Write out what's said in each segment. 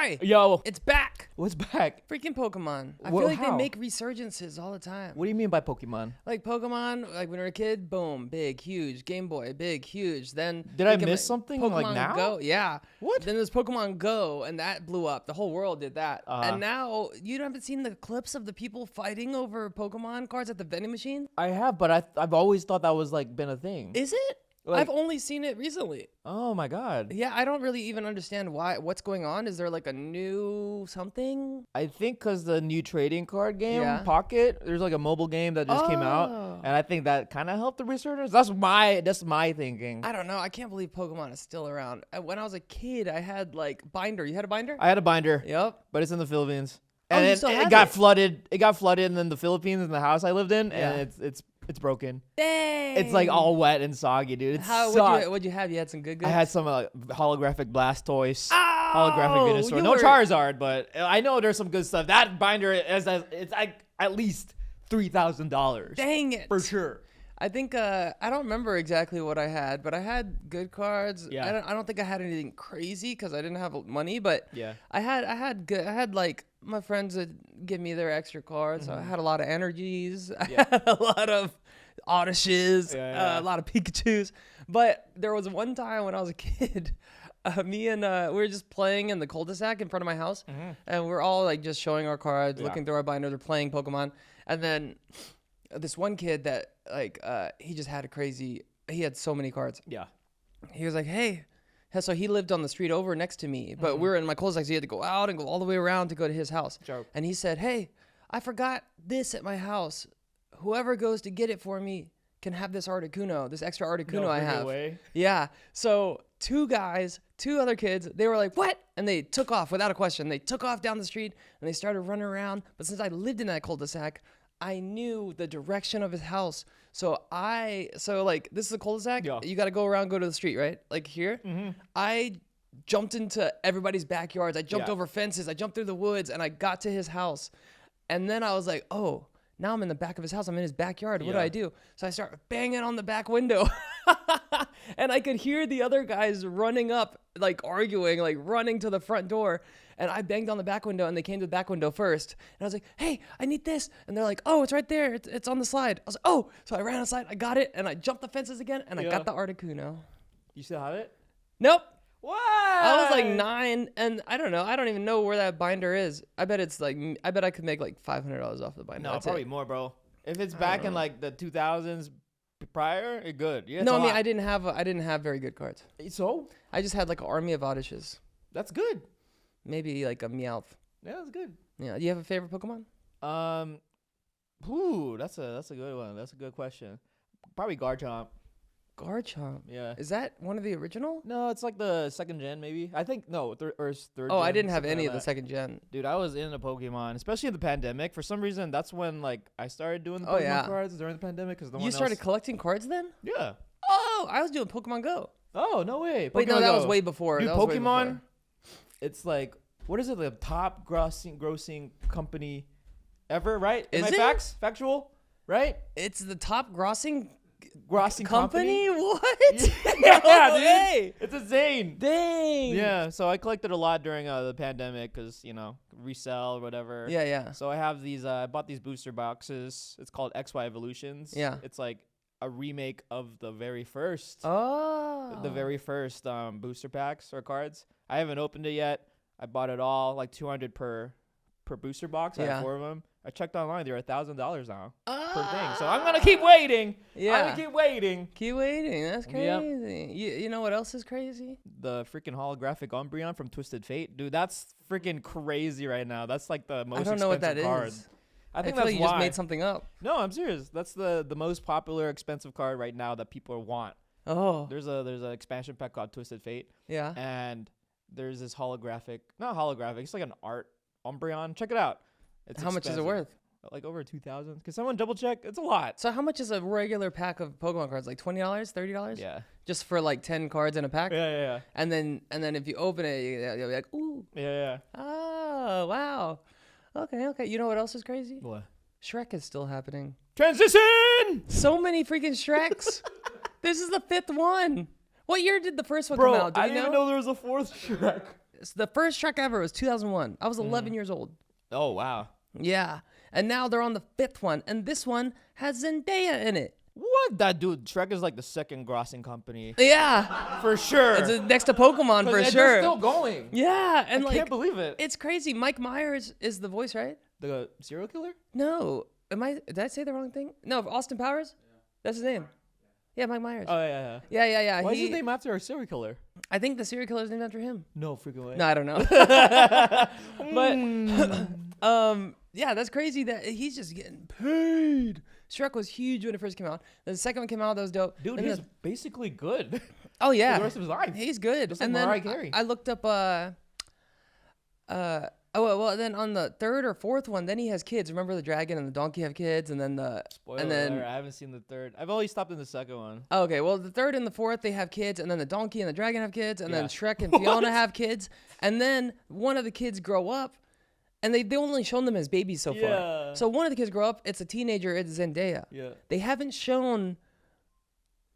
Hi. Yo. It's back. What's back? Freaking Pokemon. I Well, feel like how? they make resurgences all the time. What do you mean by Pokemon? Like Pokemon, like when we were a kid, boom, big, huge. Game Boy, big, huge. Then Did I they miss came something, Pokemon like, now? Go, yeah. What? Then there's Pokemon Go, and that blew up. The whole world did that. Uh-huh. And now you haven't seen the clips of the people fighting over Pokemon cards at the vending machine? I have, but I've always thought that was like been a thing. Is it? Like- I've only seen it recently. Oh my god. Yeah, I don't really even understand what's going on. Is there like a new something? I think because the new trading card game, Yeah. Pocket, there's like a mobile game that just came out, Oh. and I think that kind of helped the resurgence. That's my thinking. I don't know. I can't believe Pokemon is still around. When I was a kid, I had like binder. You had a binder? I had a binder, Yep. but it's in the Philippines, Oh, and you it, still it have got it? flooded. It got flooded in the Philippines in the house I lived in, Yeah. and it's broken. Dang. It's like all wet and soggy, dude. It's What'd you have? You had some good goods? I had some holographic Blastoise, Oh, holographic Venusaur. you No were- Charizard, but I know there's some good stuff. That binder it's like at least $3,000 Dang it. for sure. I think I don't remember exactly what I had, but I had good cards. Yeah. I don't think I had anything crazy because I didn't have money, but Yeah. I had good. I had like my friends would give me their extra cards. So I had a lot of energies. I had a lot of Oddishes, Yeah. a lot of Pikachus. But there was one time when I was a kid. Me and we were just playing in the cul-de-sac in front of my house, and we're all like just showing our cards, Yeah. looking through our binder, they're playing Pokemon, and then this one kid that like he just had he had so many cards. Yeah. He was like, hey. So he lived on the street over next to me, but we were in my cul-de-sac, so he had to go out and go all the way around to go to his house. Joke. And he said, hey, I forgot this at my house. Whoever goes to get it for me can have this Articuno, this extra Articuno I freaking have. way. Yeah. So two other kids, they were like, what? And they took off without a question. They took off down the street and they started running around. But since I lived in that cul-de-sac, I knew the direction of his house. So like, this is a cul-de-sac. Yeah. You got to go around, go to the street, right? Like here. I jumped into everybody's backyards. I jumped Yeah. over fences. I jumped through the woods and I got to his house. And then I was like, oh, now I'm in the back of his house. I'm in his backyard. What do Yeah. I do? So I start banging on the back window. And I could hear the other guys running up, like arguing, like running to the front door. And I banged on the back window and they came to the back window first. And I was like, hey, I need this. And they're like, oh, it's right there. It's on the slide. I was like, oh. So I ran outside. I got it. And I jumped the fences again. And I Yeah. got the Articuno. You still have it? Nope. What? I was like 9, and I don't know. I don't even know where that binder is. I bet I could make like $500 off the binder. No, That's probably it. more, bro. If it's back in like the 2000s prior, you're good. Yeah. No, I mean I didn't have very good cards. So I just had like an army of Oddishes. that's good. Maybe like a Meowth. Yeah, that's good. Yeah. Do you have a favorite Pokemon? That's a good one. That's a good question. Probably Garchomp. Garchomp. Yeah. Is that one of the original? No, it's like the second gen, maybe. I think no, third. Oh, I gen, didn't have something any like of the that. second gen. Dude, I was into Pokemon, especially in the pandemic. For some reason, that's when like I started doing the Oh, Pokemon yeah. cards during the pandemic because You started collecting cards then? Yeah. Oh, I was doing Pokemon Go. Oh no way. Wait, no, Pokemon that Go. was way before. Dude, That was way Pokemon. before. It's like what is it? The top grossing company ever, right? Is Am it? I factual? Right? It's the top grossing Grossing company? What? Yeah, No dude. way. It's insane. Dang. Yeah, so I collected a lot during the pandemic because resell or whatever. Yeah, yeah. So I have these. I bought these booster boxes. It's called XY Evolutions. Yeah. It's like a remake of the very first, Oh. the very first booster packs or cards. I haven't opened it yet. I bought it all like 200 per booster box. I Yeah. have 4 of them. I checked online. They're $1,000 now per thing. So Ah. I'm gonna keep waiting. Yeah. I'm gonna keep waiting. Keep waiting. That's Yep. crazy. You know what else is crazy? The freaking holographic Umbreon from Twisted Fate, dude. That's freaking crazy right now. That's like the most I don't know what that expensive card. is. I think feel that's like you why. just made something up. No, I'm serious. That's the most popular expensive card right now that people want. Oh. There's an expansion pack called Twisted Fate, Yeah. and there's this not holographic. It's like an art Umbreon. Check it out. It's How much is it expensive. worth? Like over 2,000. Can someone double check? It's a lot. So how much is a regular pack of Pokemon cards? Like $20, $30? Yeah. Just for like 10 cards in a pack? Yeah. And then if you open it, you'll be like, ooh. Yeah. Oh, wow. Okay. You know what else is crazy? What? Shrek is still happening. Transition! So many freaking Shreks. This is the 5th one. What year did the first one Bro, come out? Do I you didn't even know there was a 4th Shrek. the first Shrek ever was 2001. I was 11 years old. Oh wow. Yeah. And now they're on the 5th one, and this one has Zendaya in it. What? That dude, Shrek is like the second grossing company. Yeah. For sure. It's next to Pokemon for They're sure. still going. Yeah, and I can't believe it. It's crazy. Mike Myers is the voice, right? The serial killer? No. Did I say the wrong thing? No, Austin Powers? That's his name. Yeah, Mike Myers. Oh yeah. Yeah. Why is his name after a serial killer? I think the serial killer is named after him. No freaking way. No, I don't know. But yeah, that's crazy that he's just getting paid. Shrek was huge when it first came out. The second one came out, that was dope. Dude, he's basically good. Oh yeah, for the rest of his life. He's good. Just And like then Mariah Carey. I looked up then on the 3rd or 4th one, then he has kids. Remember the dragon and the donkey have kids, and then Spoiler and then alert, I haven't seen the 3rd. I've only stopped in the 2nd one. okay, well the 3rd and the 4th they have kids, and then the donkey and the dragon have kids, and then Yeah. Shrek and Fiona have kids, and then one of the kids grow up, and they only shown them as babies so far. Yeah. So one of the kids grow up, it's a teenager, it's Zendaya. Yeah. They haven't shown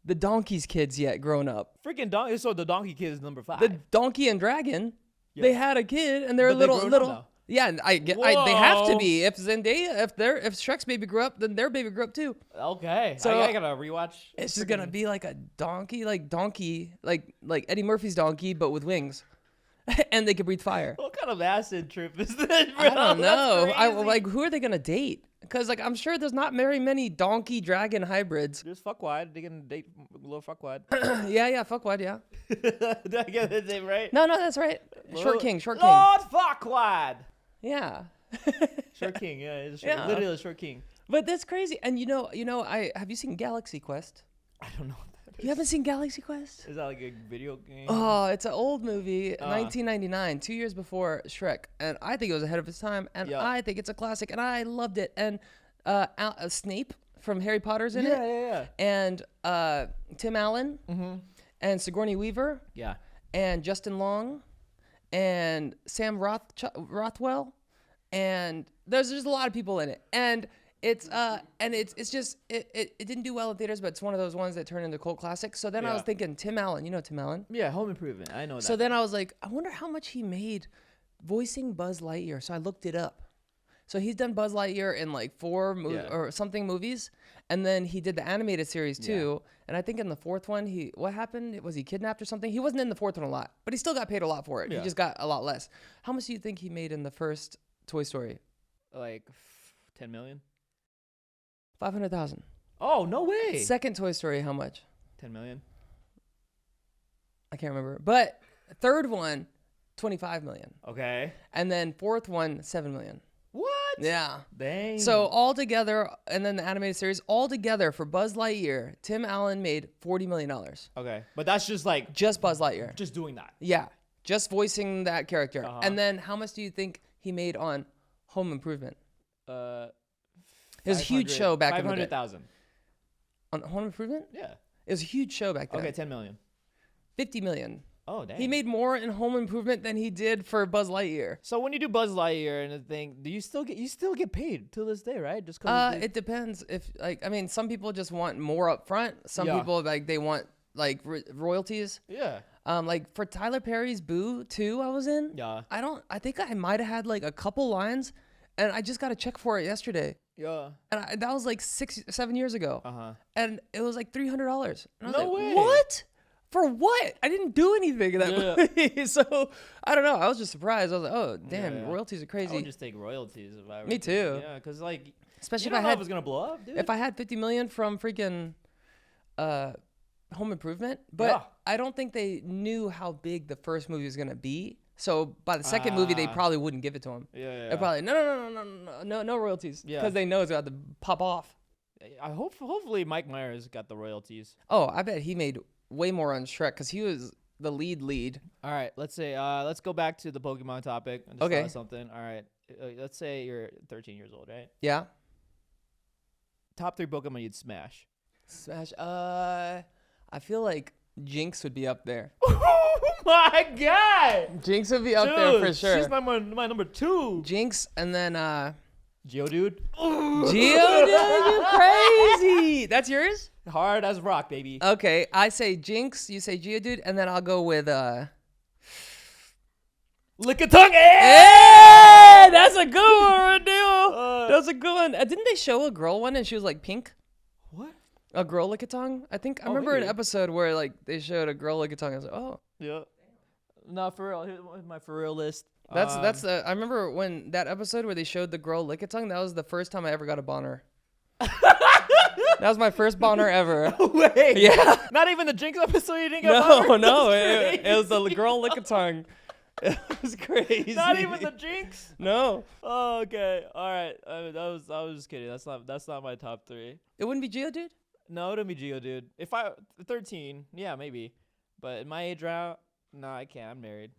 the donkey's kids yet grown up. Freaking donkey. So the donkey kid is number 5. The donkey and dragon, Yeah. they had a kid, and they're But they little. grown up now. Yeah, they have to Whoa. be. If Shrek's baby grew up, then their baby grew up too. Okay. So- I gotta rewatch. It's just gonna be like a donkey, like Eddie Murphy's donkey, but with wings, and they can breathe fire. What kind of acid trip is this, bro? I don't know. That's crazy. Who are they gonna date? Because I'm sure there's not very many donkey dragon hybrids. There's fuckwad. They can date little fuckwad. yeah, fuckwad, yeah. Did I get his name right? No, that's right. Short King. Lord fuckwad. Yeah. Short King. Yeah, it's Yeah. literally a Short King. But that's crazy. And have you seen Galaxy Quest? I don't know what that is. You haven't seen Galaxy Quest? Is that like a video game? Oh, it's an old movie, 1999, 2 years before Shrek, and I think it was ahead of its time, and Yeah. I think it's a classic, and I loved it. And Snape from Harry Potter's in it, Yeah. and Tim Allen, Mm-hmm. and Sigourney Weaver, Yeah. and Justin Long, and Sam Rothwell, and there's just a lot of people in it, and it's just it didn't do well in theaters, but it's one of those ones that turned into cult classics. So then I Yeah. was thinking Tim Allen, you know Tim Allen. Yeah, Home Improvement. I know that. So then I was like, I wonder how much he made voicing Buzz Lightyear. So I looked it up. So he's done Buzz Lightyear in like 4 or something movies, and then he did the animated series too. And I think in the 4th one, what happened? Was he kidnapped or something? He wasn't in the 4th one a lot, but he still got paid a lot for it. Yeah. He just got a lot less. How much do you think he made in the first Toy Story? like 10 million. 500,000. Oh no way. Second Toy Story, how much? 10 million. I can't remember. But third one, 25 million. Okay. And then 4th one, 7 million. What? Yeah. Dang. So all together, and then the animated series, all together for Buzz Lightyear, Tim Allen made $40 million. Okay, but that's just like Just Buzz Lightyear. just doing that. Yeah. Just voicing that character. Uh-huh. And then how much do you think he made on Home Improvement? It was a huge show back in the day. 500,000. On Home Improvement? Yeah. It was a huge show back then. Okay, 10 million. 50 million. Oh, dang. He made more in Home Improvement than he did for Buzz Lightyear. So when you do Buzz Lightyear and the thing, do you still get paid to this day, right? Just cause It depends. If some people just want more up front. Some Yeah. people they want royalties. yeah. Like for Tyler Perry's Boo 2 I was in. Yeah. I think I might have had like a couple lines, and I just got a check for it yesterday. Yeah. And that was like 6-7 years ago. Uh-huh. And it was like $300. And I was No like, way. What? For what? I didn't do anything in that Yeah. movie. So I don't know. I was just surprised. I was like, oh damn, Yeah. royalties are I crazy. would just take royalties if I were. Me too. Yeah, because like, Especially you if don't I know had if it's gonna blow up, dude. if I had 50 million from freaking Home Improvement, but Yeah. I don't think they knew how big the first movie was gonna be. So by the second movie, they probably wouldn't give it to him. yeah. They're probably no royalties Yeah. because they know it's about to pop off. I hope hopefully Mike Myers got the royalties. Oh, I bet he made way more on Shrek because he was the lead. All right, let's go back to the Pokemon topic. I just Okay. thought of something. All right, let's say you're 13 years old, right? Yeah. Top 3 Pokemon you'd smash. Smash. I feel like Jinx would be up there. Oh my god! Jinx would be up there for sure. She's my number 2. Jinx and then Geodude. Geodude, you crazy. That's yours? Hard as rock, baby. Okay, I say Jinx, you say Geodude, and then I'll go with Lick a tongue. Hey, that's a good one, Rodeo. That's a good one. Didn't they show a girl one and she was like pink? What? A girl lickitung? I remember an maybe. episode where like they showed a girl lickitung. I was like, oh, Yeah. No, for real. Here's my for real list. that's I remember when that episode where they showed the girl lickitung. That was the first time I ever got a boner. That was my first boner ever. No way. Yeah. Not even the Jinx episode you didn't get boner? No, it was the girl lickitung. It was crazy. Not even the Jinx? No. Oh, I was just kidding. That's not my top 3. It wouldn't be Geodude? No, it would be Geodude. If I 13, yeah, maybe. But in my age route, no, I can't. I'm married.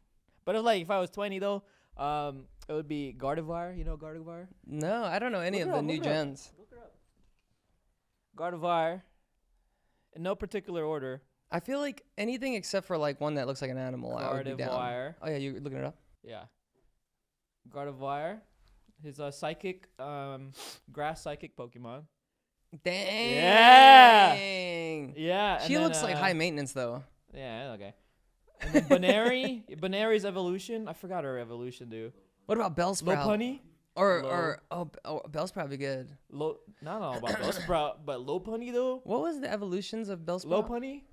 But if I was 20 though, it would be Gardevoir. You know Gardevoir? No, I don't know any Look of it the up, new look it up. gens. Look her up. Gardevoir. In no particular order. I feel like anything except for like one that looks like an animal, I would be down. Gardevoir. Oh yeah, you're looking it up? Yeah. Gardevoir. His psychic, grass psychic Pokemon. Dang. Yeah. She looks like high maintenance though. Yeah, okay. And then Baneri's evolution. I forgot her evolution, dude. What about Bellsprout? Lopunny? Or Bellsprout be good. Not all about Bellsprout, but Lopunny though. What was the evolutions of Bellsprout? Lopunny?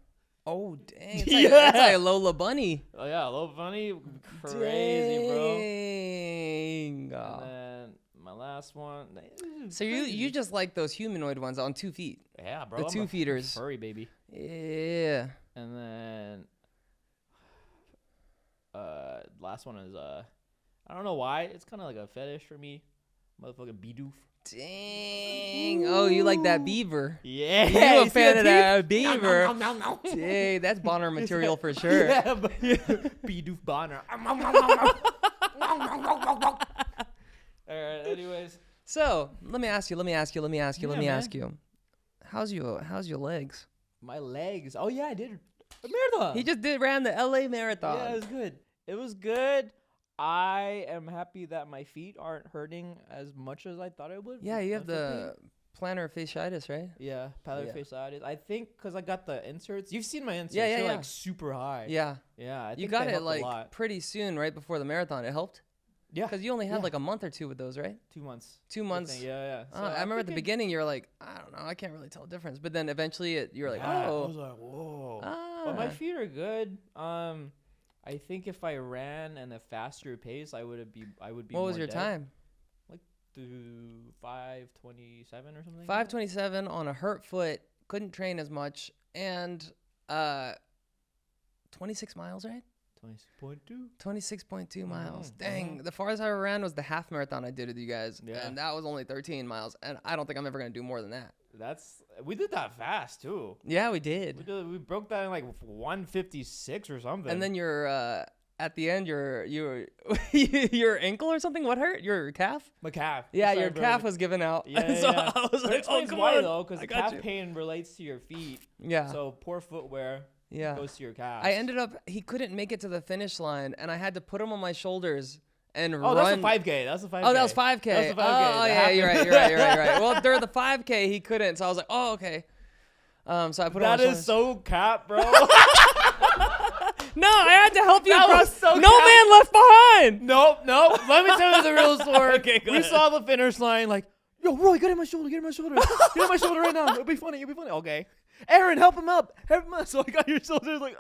Oh dang. It's like, that's like a Lola Bunny. Oh yeah, Lopunny. Crazy, bro. Dang. And then my last one. So you just like those humanoid ones on 2 feet. Yeah, bro. The I'm 2 a feeders. furry baby. Yeah. And then last one is I don't know why. It's kind of like a fetish for me. Motherfucking Bidoof. Dang. Oh, you like that beaver. Yeah. You a see fan the of teeth? that beaver. Nom, nom, nom, nom. Dang, that's Bonner material for sure. Yeah, but Bidoof Bonner. Alright, anyways. So, let me ask you. Yeah, How's your legs? My legs. Oh yeah, I did a marathon. He just ran the LA marathon. Yeah, it was good. It was good. I am happy that my feet aren't hurting as much as I thought it would. Yeah, you have the plantar fasciitis, right? Yeah, plantar fasciitis. I think because I got the inserts. You've seen my inserts. Yeah. They're like super high. Yeah. Yeah, I think You got they it helped a like lot. pretty soon, right before the marathon. It helped? Yeah. Because you only had Yeah. like a month or 2 with those, right? 2 months. 2 I months. think. Yeah. So I remember at the think beginning you were like, I don't know, I can't really tell the difference. But then eventually you're like, I oh. was like, whoa. But my feet are good. I think if I ran at a faster pace, I would be. What was your time? To 5:27 or something. 5:27 on a hurt foot. Couldn't train as much, and 26 miles, right? 26.2. 26.2 miles. Mhm, Dang, the farthest I ever ran was the half marathon I did with you guys, Yeah. and that was only 13 miles. And I don't think I'm ever gonna do more than that. We did that fast too. Yeah, we did. We broke that in like 1:56 or something. And then at the end, your ankle or something. What hurt? Your calf? my calf. Yeah, Sorry, your bro. calf was giving out. Yeah, so yeah. I was But like, it oh, explains come why on. though, because I the got calf you. pain relates to your feet. Yeah. So poor footwear Yeah. goes to your calf. I ended up. He couldn't make it to the finish line, and I had to put him on my shoulders and run. Oh, that's a 5K. That's a 5K. Oh, that was 5K. That's a 5K. Oh, That yeah, you're happened. right. Well, during the 5K, he couldn't, so I was like, oh, okay. So I put him on That my is so cap, bro. No, I had to help you That across. was so No cap. man left behind. Nope. Let me tell you the real story. Okay, go we ahead. saw the finish line, like, yo, Roy, get in my shoulder. Get in my shoulder right now. It'll be funny. Okay. Aaron, help him up. So I got your shoulders like,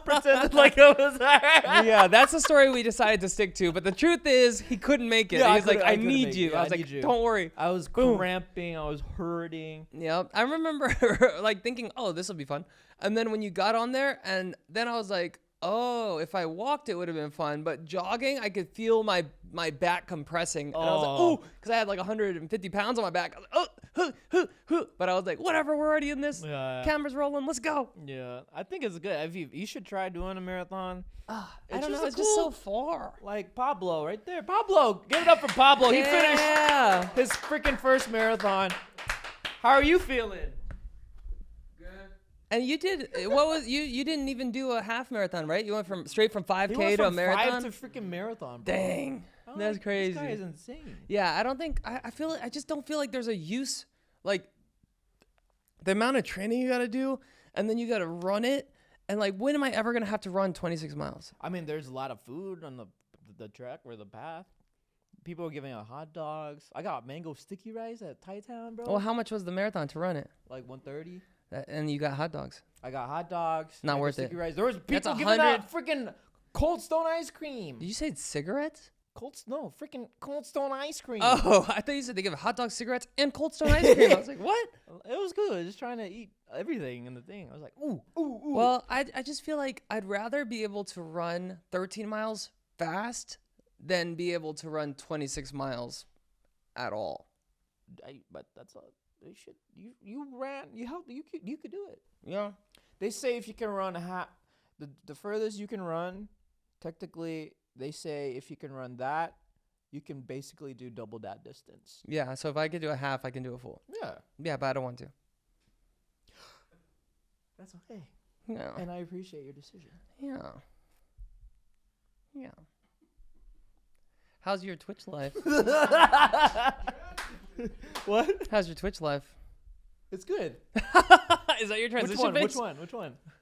pretended like I was there. Yeah, that's the story we decided to stick to. But the truth is, he couldn't make it. Yeah, I He's like, couldn't- I I couldn't need make it. you. Yeah, I was I like, need you. don't worry. I was Boom. cramping. I was hurting. Yep. I remember like thinking, oh, this will be fun. And then when you got on there, and then I was like, oh, if I walked, it would have been fun. But jogging, I could feel my back compressing. And I was like, oh, because I had like 150 pounds on my back. I was like, but I was like, whatever, we're already in this. Yeah. Camera's rolling. Let's go. Yeah. I think it's good. If you should try doing a marathon. I It's don't just know. a It's just so cool- far. Like Pablo right there. Pablo. Give it up for Pablo. He finished Yeah. his freaking first marathon. How are you feeling? And you did, what was, you didn't even do a half marathon, right? You went straight from 5K He went to a from marathon? 5 to freaking marathon, bro. Dang. I'm That's like, crazy. This guy is insane. Yeah, I don't think I just don't feel like there's a use, like the amount of training you got to do, and then you got to run it, And like, when am I ever gonna have to run 26 miles? I mean, there's a lot of food on the track or the path. People are giving out hot dogs. I got mango sticky rice at Thai Town, bro. Well, how much was the marathon to run it? Like 130. And you got hot dogs. I got hot dogs. Not mango worth sticky it. rice. There was That's people giving 100 out freaking Cold Stone ice cream. Did you say cigarettes? Freaking Cold Stone ice cream. Oh, I thought you said they give hot dogs, cigarettes, and Cold Stone ice cream. I was like, what? It was good. Just trying to eat everything in the thing. I was like, ooh. Well, I just feel like I'd rather be able to run 13 miles fast than be able to run 26 miles at all. But that's all. They should. You ran. You helped. You could do it. Yeah. They say if you can run the furthest you can run, technically they say if you can run that, you can basically do double that distance. Yeah. So if I could do a half, I can do a full. Yeah. Yeah, but I don't want to. That's okay. Yeah. And I appreciate your decision. Yeah. Yeah. How's your Twitch life? What? How's your Twitch life? It's good. Is that your transition? Which one?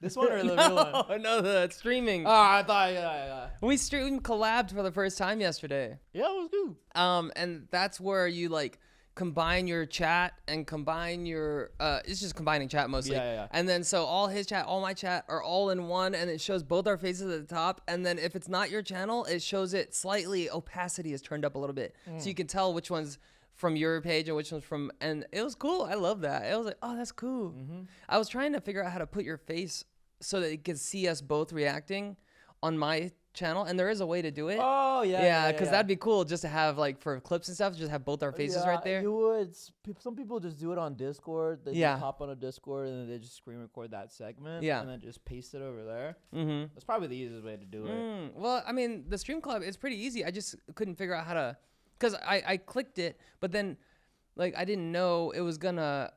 This one or the real one? No, the streaming. Oh, I thought, yeah. We collabed for the first time yesterday. Yeah, it was good. And that's where you like combine your chat and combine your it's just combining chat mostly. Yeah. And then so all his chat, all my chat are all in one, and it shows both our faces at the top. And then if it's not your channel, it shows it slightly opacity is turned up a little bit, so you can tell which one's from your page and which one's from. And it was cool. I love that. It was like, oh, that's cool. I was trying to figure out how to put your face so that it could see us both reacting on my channel, and there is a way to do it. Oh, yeah. Because that'd be cool just to have, like, for clips and stuff, just have both our faces right there. You would. Some people just do it on Discord. They just hop on a Discord and then they just screen record that segment. Yeah. And then just paste it over there. Mm-hmm. That's probably the easiest way to do it. Well, I mean, the Stream Club is pretty easy. I just couldn't figure out how to, because I clicked it, but then, like, I didn't know it was gonna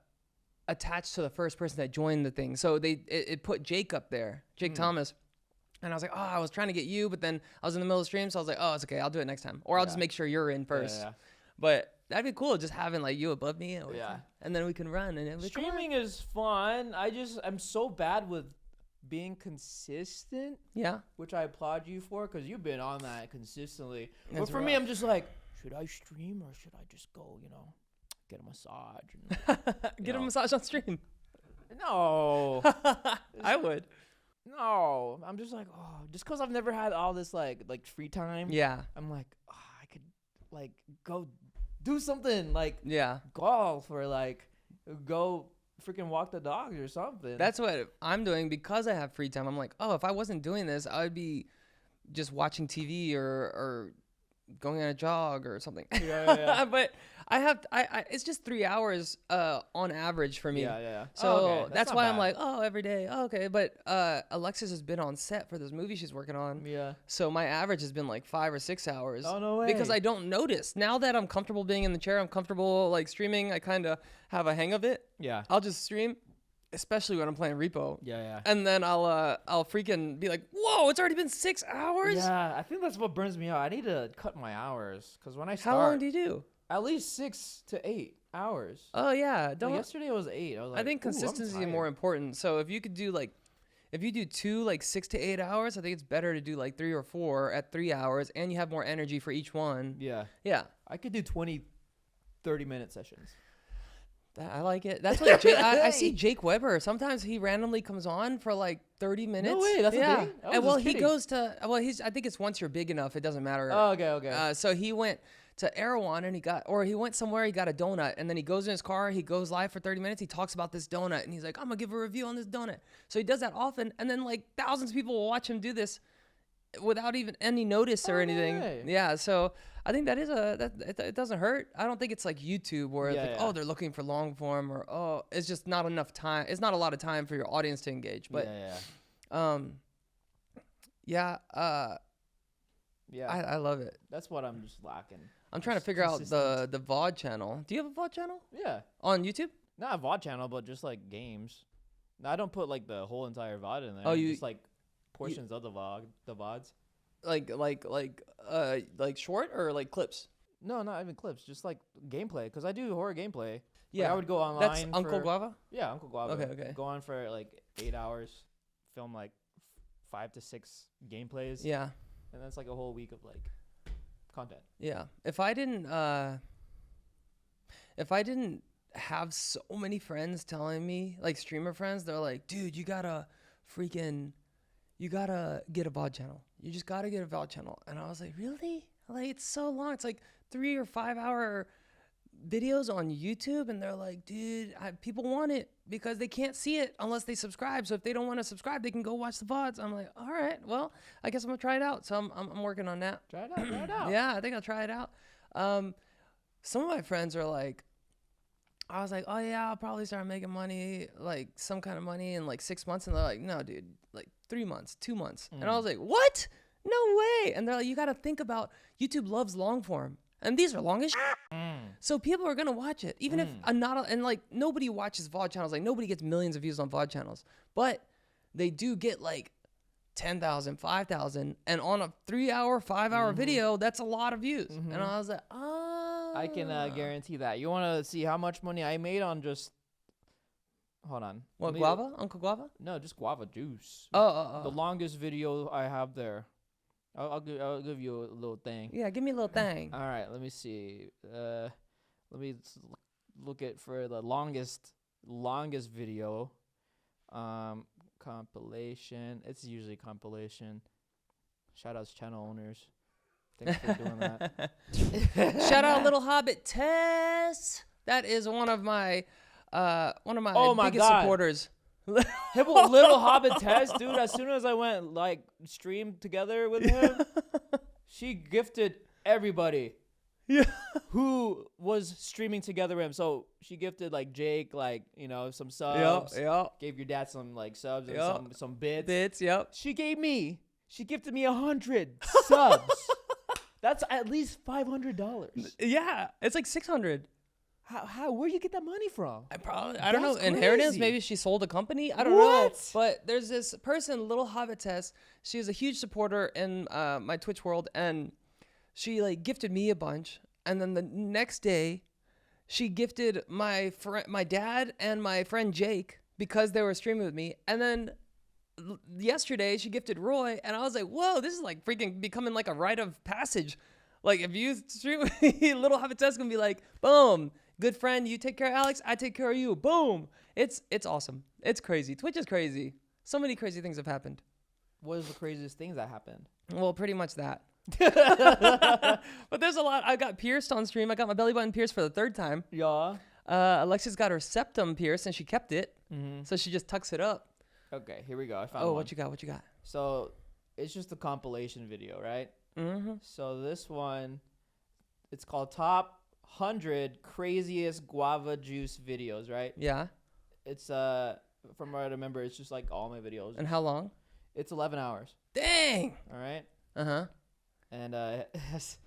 attach to the first person that joined the thing. So it put Jake up there, Jake Thomas. And I was like, oh, I was trying to get you, but then I was in the middle of the stream, so I was like, oh, it's okay, I'll do it next time. Or I'll just make sure you're in first. Yeah. But that'd be cool, just having like you above me. And then we can run. And streaming is fun. I'm so bad with being consistent. Yeah. Which I applaud you for, because you've been on that consistently. That's but for me, I'm just like, should I stream or should I just go, get a massage? And, get a massage on stream. No. I would. No, I'm just like, just because I've never had all this like free time. Yeah. I'm like, I could like go do something like golf or like go freaking walk the dogs or something. That's what I'm doing because I have free time. I'm like, if I wasn't doing this, I would be just watching TV or going on a jog or something. Yeah. But it's just 3 hours on average for me. Yeah. So that's why I'm like, every day. Oh, okay. But Alexis has been on set for this movie she's working on. Yeah. So my average has been like 5 or 6 hours. Oh, no way. Because I don't notice. Now that I'm comfortable being in the chair, I'm comfortable like streaming, I kind of have a hang of it. Yeah. I'll just stream, especially when I'm playing Repo. Yeah. And then I'll freaking be like, whoa, it's already been 6 hours? Yeah, I think that's what burns me out. I need to cut my hours, because when I start... How long do you do? At least 6 to 8 hours. Oh, yeah. Yesterday was 8. I was like, I think consistency is more important. So if you could do if you do 2 like 6 to 8 hours, I think it's better to do like 3 or 4 at 3 hours, and you have more energy for each one. Yeah. I could do 20, 30-minute sessions. I like it. That's what I see Jake Weber. Sometimes he randomly comes on for like 30 minutes. No way, that's a thing? And he goes to I think it's once you're big enough, it doesn't matter. Oh, okay. So he went to Erewhon and he went somewhere, he got a donut, and then he goes in his car, he goes live for 30 minutes, he talks about this donut, and he's like, I'm gonna give a review on this donut. So he does that often, and then like thousands of people will watch him do this without even any notice or anything. Right. Yeah, so I think that is it doesn't hurt. I don't think it's like YouTube where it's like, they're looking for long form, or it's just not enough time. It's not a lot of time for your audience to engage. But I love it. That's what I'm just lacking. I'm trying to figure out the VOD channel. Do you have a VOD channel? Yeah. On YouTube? Not a VOD channel, but just like games. No, I don't put like the whole entire VOD in there. Oh, just like portions of the VODs. Like short or like clips? No, not even clips. Just like gameplay, because I do horror gameplay. Yeah, like I would go online. That's Uncle Guava. Yeah, Uncle Guava. Okay. Go on for like 8 hours, film like 5 to 6 gameplays. Yeah. And that's like a whole week of like content. Yeah. If I didn't have so many friends telling me, like streamer friends, they're like, dude, you gotta get a VOD channel. You just gotta get a VOD channel. And I was like, really? Like, it's so long. It's like 3 or 5 hour videos on YouTube. And they're like, dude, people want it because they can't see it unless they subscribe. So if they don't want to subscribe, they can go watch the VODs. I'm like, all right, well, I guess I'm gonna try it out. So I'm working on that. Try it out. Yeah, I think I'll try it out. Some of my friends are like, I was like, oh yeah, I'll probably start making money, like some kind of money in like 6 months. And they're like, no, dude, like 3 months, 2 months. And I was like, what? No way. And they're like, you got to think about YouTube loves long form. And these are long as So people are going to watch it. Even if and like nobody watches VOD channels. Like nobody gets millions of views on VOD channels. But they do get like 10,000, 5,000. And on a 3 hour, 5 hour video, that's a lot of views. And I was like, oh. I can guarantee that. You want to see how much money I made on just... Hold on. What, guava? Uncle Guava? No, just guava juice. Oh. The longest video I have there. I'll give you a little thing. Yeah, give me a little thing. All right, let me see. Let me look at for the longest video. Compilation. It's usually compilation. Shout outs channel owners. Thanks for doing that. Shout out Little Hobbit Tess. That is one of my biggest supporters. Little Hobbit Test, dude. As soon as I went like stream together with him, she gifted everybody who was streaming together with him. So she gifted like Jake, like, you know, some subs. Yep. Gave your dad some like subs and some bits. Yep. She gifted me 100 subs. That's at least $500. Yeah, it's like 600. How where you get that money from? I don't know. Inheritance? Maybe she sold a company. I don't know. But there's this person, Little Hobbit Tess. She is a huge supporter in my Twitch world, and she like gifted me a bunch. And then the next day, she gifted my dad and my friend Jake because they were streaming with me. And then yesterday, she gifted Roy, and I was like, whoa, this is like freaking becoming like a rite of passage. Like if you stream with me, Little Hobbit Tess gonna be like, boom. Good friend, you take care of Alex, I take care of you. Boom. It's awesome. It's crazy. Twitch is crazy. So many crazy things have happened. What is the craziest things that happened? Well, pretty much that. But there's a lot. I got pierced on stream. I got my belly button pierced for the 3rd time. Yeah. Alexis got her septum pierced and she kept it. So she just tucks it up. Okay, here we go. I found one. What you got? So it's just a compilation video, right? So this one, it's called Top 100 Craziest Guava Juice Videos, right? Yeah. It's from what I remember, it's just like all my videos. And how long? It's 11 hours. Dang. All right. And it has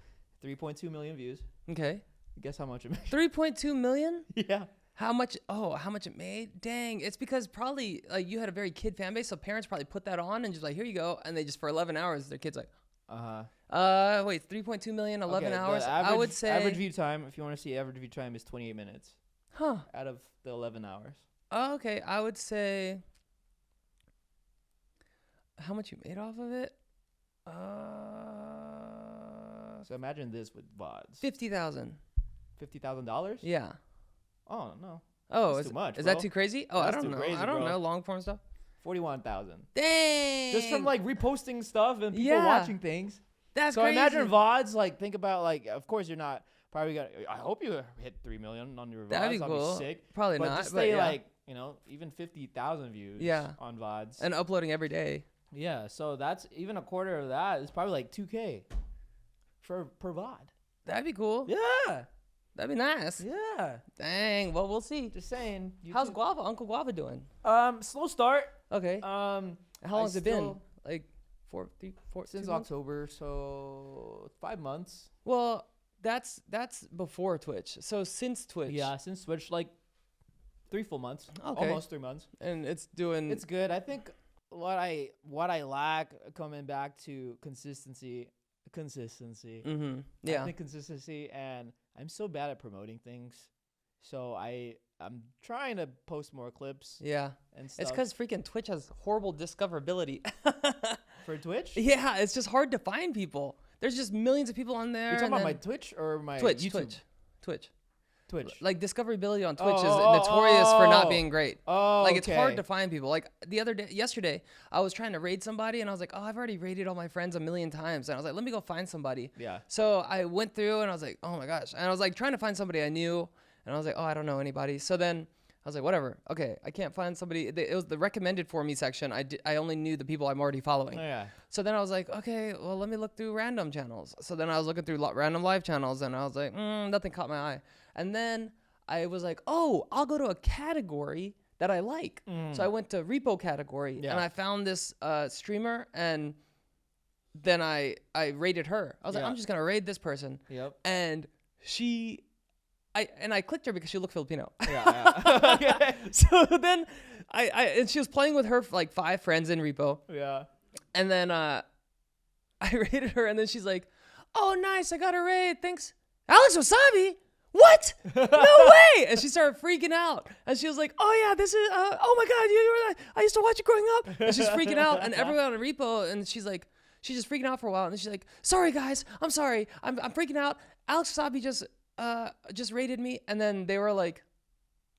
3.2 million views. Okay. Guess how much it made? 3.2 million? Yeah. How much it made? Dang. It's because probably like you had a very kid fan base, so parents probably put that on and just like, here you go, and they just for 11 hours their kids like, wait, 3.2 million, 11 hours. I would say average view time, if you want to see average view time, is 28 minutes. Huh. Out of the 11 hours. Oh, okay. I would say how much you made off of it? So imagine this with VODs. $50,000. $50,000? Yeah. Oh no. Oh, that's too much. Is that too crazy? Oh, That's I don't too know. crazy, I don't bro. know long form stuff. 41,000. Dang. Just from like reposting stuff and people watching things. That's so crazy. Imagine VODs. Like think about like. Of course you're not probably gonna. I hope you hit 3 million on your VODs. That'd be cool. That'd be sick. Probably but not. Just stay but yeah. like even 50,000 views. On VODs. And uploading every day. Yeah. So that's even a quarter of that is probably like 2K per VOD. That'd be cool. Yeah. That'd be nice. Yeah. Dang. Well, we'll see. Just saying. How's Uncle Guava doing? Slow start. Okay. How long has it been? Like 4 since October, so 5 months. Well, that's before Twitch. So since Twitch. Yeah, since Twitch, like 3 full months. Okay. Almost 3 months. And it's good. I think what I lack coming back to consistency. Mm-hmm. Yeah. I think consistency, and I'm so bad at promoting things. So I I'm trying to post more clips Yeah. and stuff. It's because freaking Twitch has horrible discoverability. For Twitch? Yeah, it's just hard to find people. There's just millions of people on there. You're talking about my Twitch or my Twitch, YouTube? Twitch. Like discoverability on Twitch is oh, notorious for not being great. Oh, Like it's hard okay. to find people. Like yesterday, I was trying to raid somebody and I was like, oh, I've already raided all my friends a million times. And I was like, let me go find somebody. Yeah. So I went through and I was like, oh my gosh. And I was like trying to find somebody I knew. And I was like, oh, I don't know anybody. So then I was like, whatever. Okay, I can't find somebody. It was the recommended for me section. I only knew the people I'm already following. Oh, yeah. So then I was like, okay, well, let me look through random channels. So then I was looking through random live channels and I was like, nothing caught my eye. And then I was like, oh, I'll go to a category that I like. So I went to repo category and I found this streamer and then I raided her. I was like, I'm just going to raid this person. Yep. And I clicked her because she looked Filipino. Yeah. Okay. So then and she was playing with her like 5 friends in repo. Yeah. And then I raided her and then she's like, oh, nice. I got a raid. Thanks. Alex Wassabi? What? No way. And she started freaking out. And she was like, oh, yeah, this is, oh, my God, you were that. I used to watch you growing up. And she's freaking out. And everyone on the repo, and she's just freaking out for a while. And then she's like, sorry, guys. I'm sorry. I'm freaking out. Alex Wasabi just raided me. And then they were like,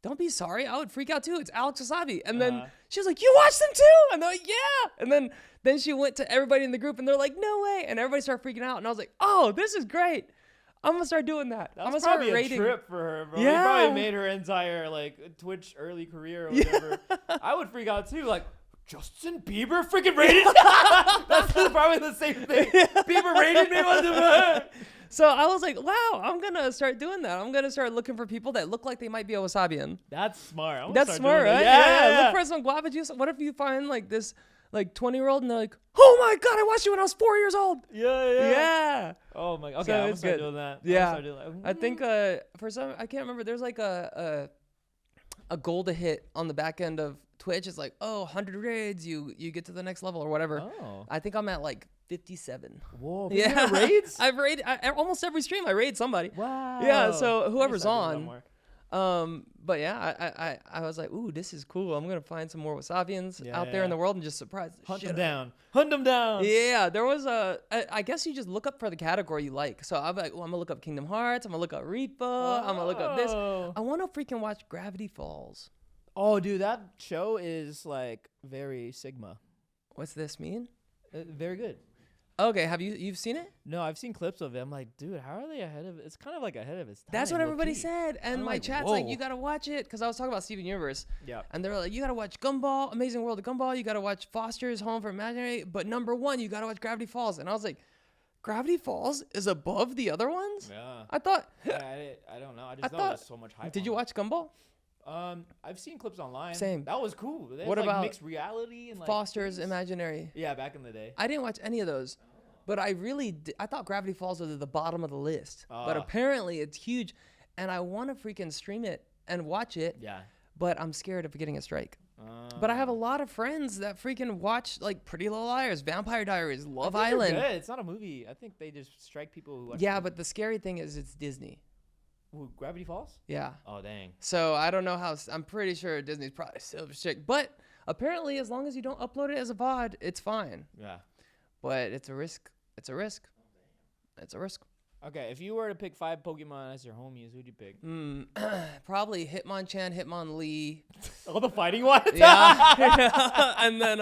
don't be sorry. I would freak out too. It's Alex Wasabi. And then she was like, you watch them too? And they're like, yeah. And then she went to everybody in the group and they're like, no way. And everybody started freaking out. And I was like, oh, this is great. I'm gonna start doing that. I'm gonna start probably rating. a trip for her, bro. Yeah. It probably made her entire like Twitch early career or whatever. I would freak out too. Like, Justin Bieber freaking rated? That's probably the same thing. Bieber rated me. What the fuck? So I was like, wow, I'm gonna start doing that. I'm gonna start looking for people that look like they might be a Wasabian. That's smart. That's smart, right? Yeah. Look for some guava juice. What if you find like this like 20-year-old and they're like, oh my God, I watched you when I was 4 years old. Yeah. Oh my. Okay, So I'm gonna it's start good. doing that. Yeah. I think for some, I can't remember. There's like a goal to hit on the back end of Twitch. It's like, oh, 100 raids, you get to the next level or whatever. Oh. I think I'm at like 57. Whoa. Yeah, Raids? I've raided almost every stream. I raid somebody. Wow. Yeah, so I need to whoever's start doing that on. more. But yeah, I was like, ooh, this is cool. I'm gonna find some more Wasabians out there in Yeah. the world and just surprise the Hunt shit them out of down. Hunt them down. Yeah, there was I guess you just look up for the category you like. So I'm like, well, I'm gonna look up Kingdom Hearts. I'm gonna look up Repo. I'm gonna look up this. I want to freaking watch Gravity Falls. Oh, dude, that show is like very Sigma. What's this mean? Very good. Okay, you've seen it? No, I've seen clips of it. I'm like, dude, how are they ahead of it? It's kind of like ahead of its time. That's what everybody low-key. said. And I'm my like, chat's whoa. like, you gotta watch it, because I was talking about Steven Universe. Yeah. And they were like, you gotta watch Gumball, Amazing World of Gumball. You gotta watch Foster's Home for Imaginary. But number 1, you gotta watch Gravity Falls. And I was like, Gravity Falls is above the other ones? Yeah. I thought. I don't know. I just know thought- there's so much hype. Did you on watch Gumball? it. I've seen clips online. Same. That was cool. There's What like about mixed reality and like Foster's things. Imaginary. Yeah, back in the day. I didn't watch any of those, but I really I thought Gravity Falls was at the bottom of the list. But Ah. apparently it's huge, and I want to freaking stream it and watch it, Yeah. but I'm scared of getting a strike. But I have a lot of friends that freaking watch like Pretty Little Liars, Vampire Diaries, Love I think they're Island. good. It's not a movie. I think they just strike people who watch. Yeah, them. but the scary thing is it's Disney. Ooh, Gravity Falls. Yeah. Oh dang. So I don't know how. I'm pretty sure Disney's probably still strict, but apparently as long as you don't upload it as a VOD, it's fine. Yeah. But it's a risk. It's a risk. It's a risk. Okay, if you were to pick 5 Pokemon as your homies, who'd you pick? Probably Hitmonchan, Hitmonlee. Oh, the fighting one. Yeah. And then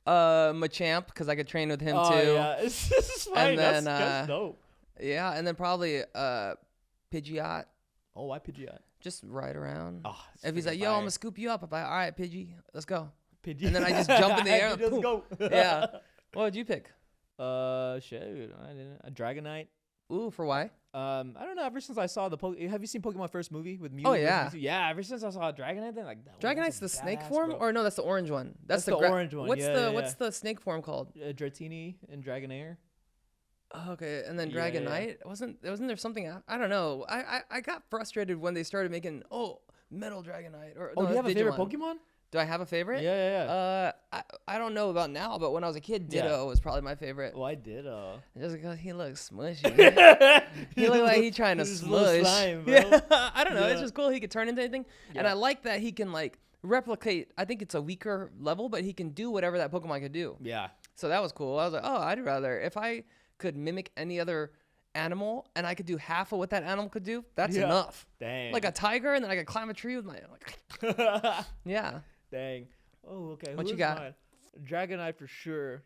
Machamp, because I could train with him Oh, too. yeah. This is fine. And then, that's dope. Yeah, and then probably Pidgeot. Oh, why Pidgeot? Just ride around. Oh, If he's like, yo, I'm gonna scoop you up, I'm like, all right, Pidgey, let's go. Pidgey. And then I just jump in the air. Just Boom. go. Yeah. What would you pick? Shoot, I didn't. A Dragonite. Ooh, for why? I don't know. Ever since I saw have you seen Pokemon first movie with Mew? Oh, versus yeah. Mewtwo? Yeah. Ever since I saw Dragonite, then like that Dragonite's the snake form, or no? That's the orange one. That's the orange one. What's Yeah, what's the snake form called? Dratini and Dragonair. Okay, and then Yeah, yeah. Dragonite wasn't there something? I don't know. I got frustrated when they started making Metal Dragonite or Oh, no, do you have a favorite Digimon. Pokemon? Do I have a favorite? Yeah. I don't know about now, but when I was a kid, Yeah. Ditto was probably my favorite. Well, I did. Just because he looks smushy. He looked like he trying to He's a little smush. slime, bro. Yeah, I don't know. It's Yeah. just cool. He could turn into anything, and Yeah. I like that he can like replicate. I think it's a weaker level, but he can do whatever that Pokemon could do. Yeah. So that was cool. I was like, oh, I'd rather if I could mimic any other animal and I could do half of what that animal could do. That's Yeah. enough. Dang. Like a tiger, and then I could climb a tree with my yeah. Dang. Oh, okay. What Who you is got? mine? Dragonite for sure.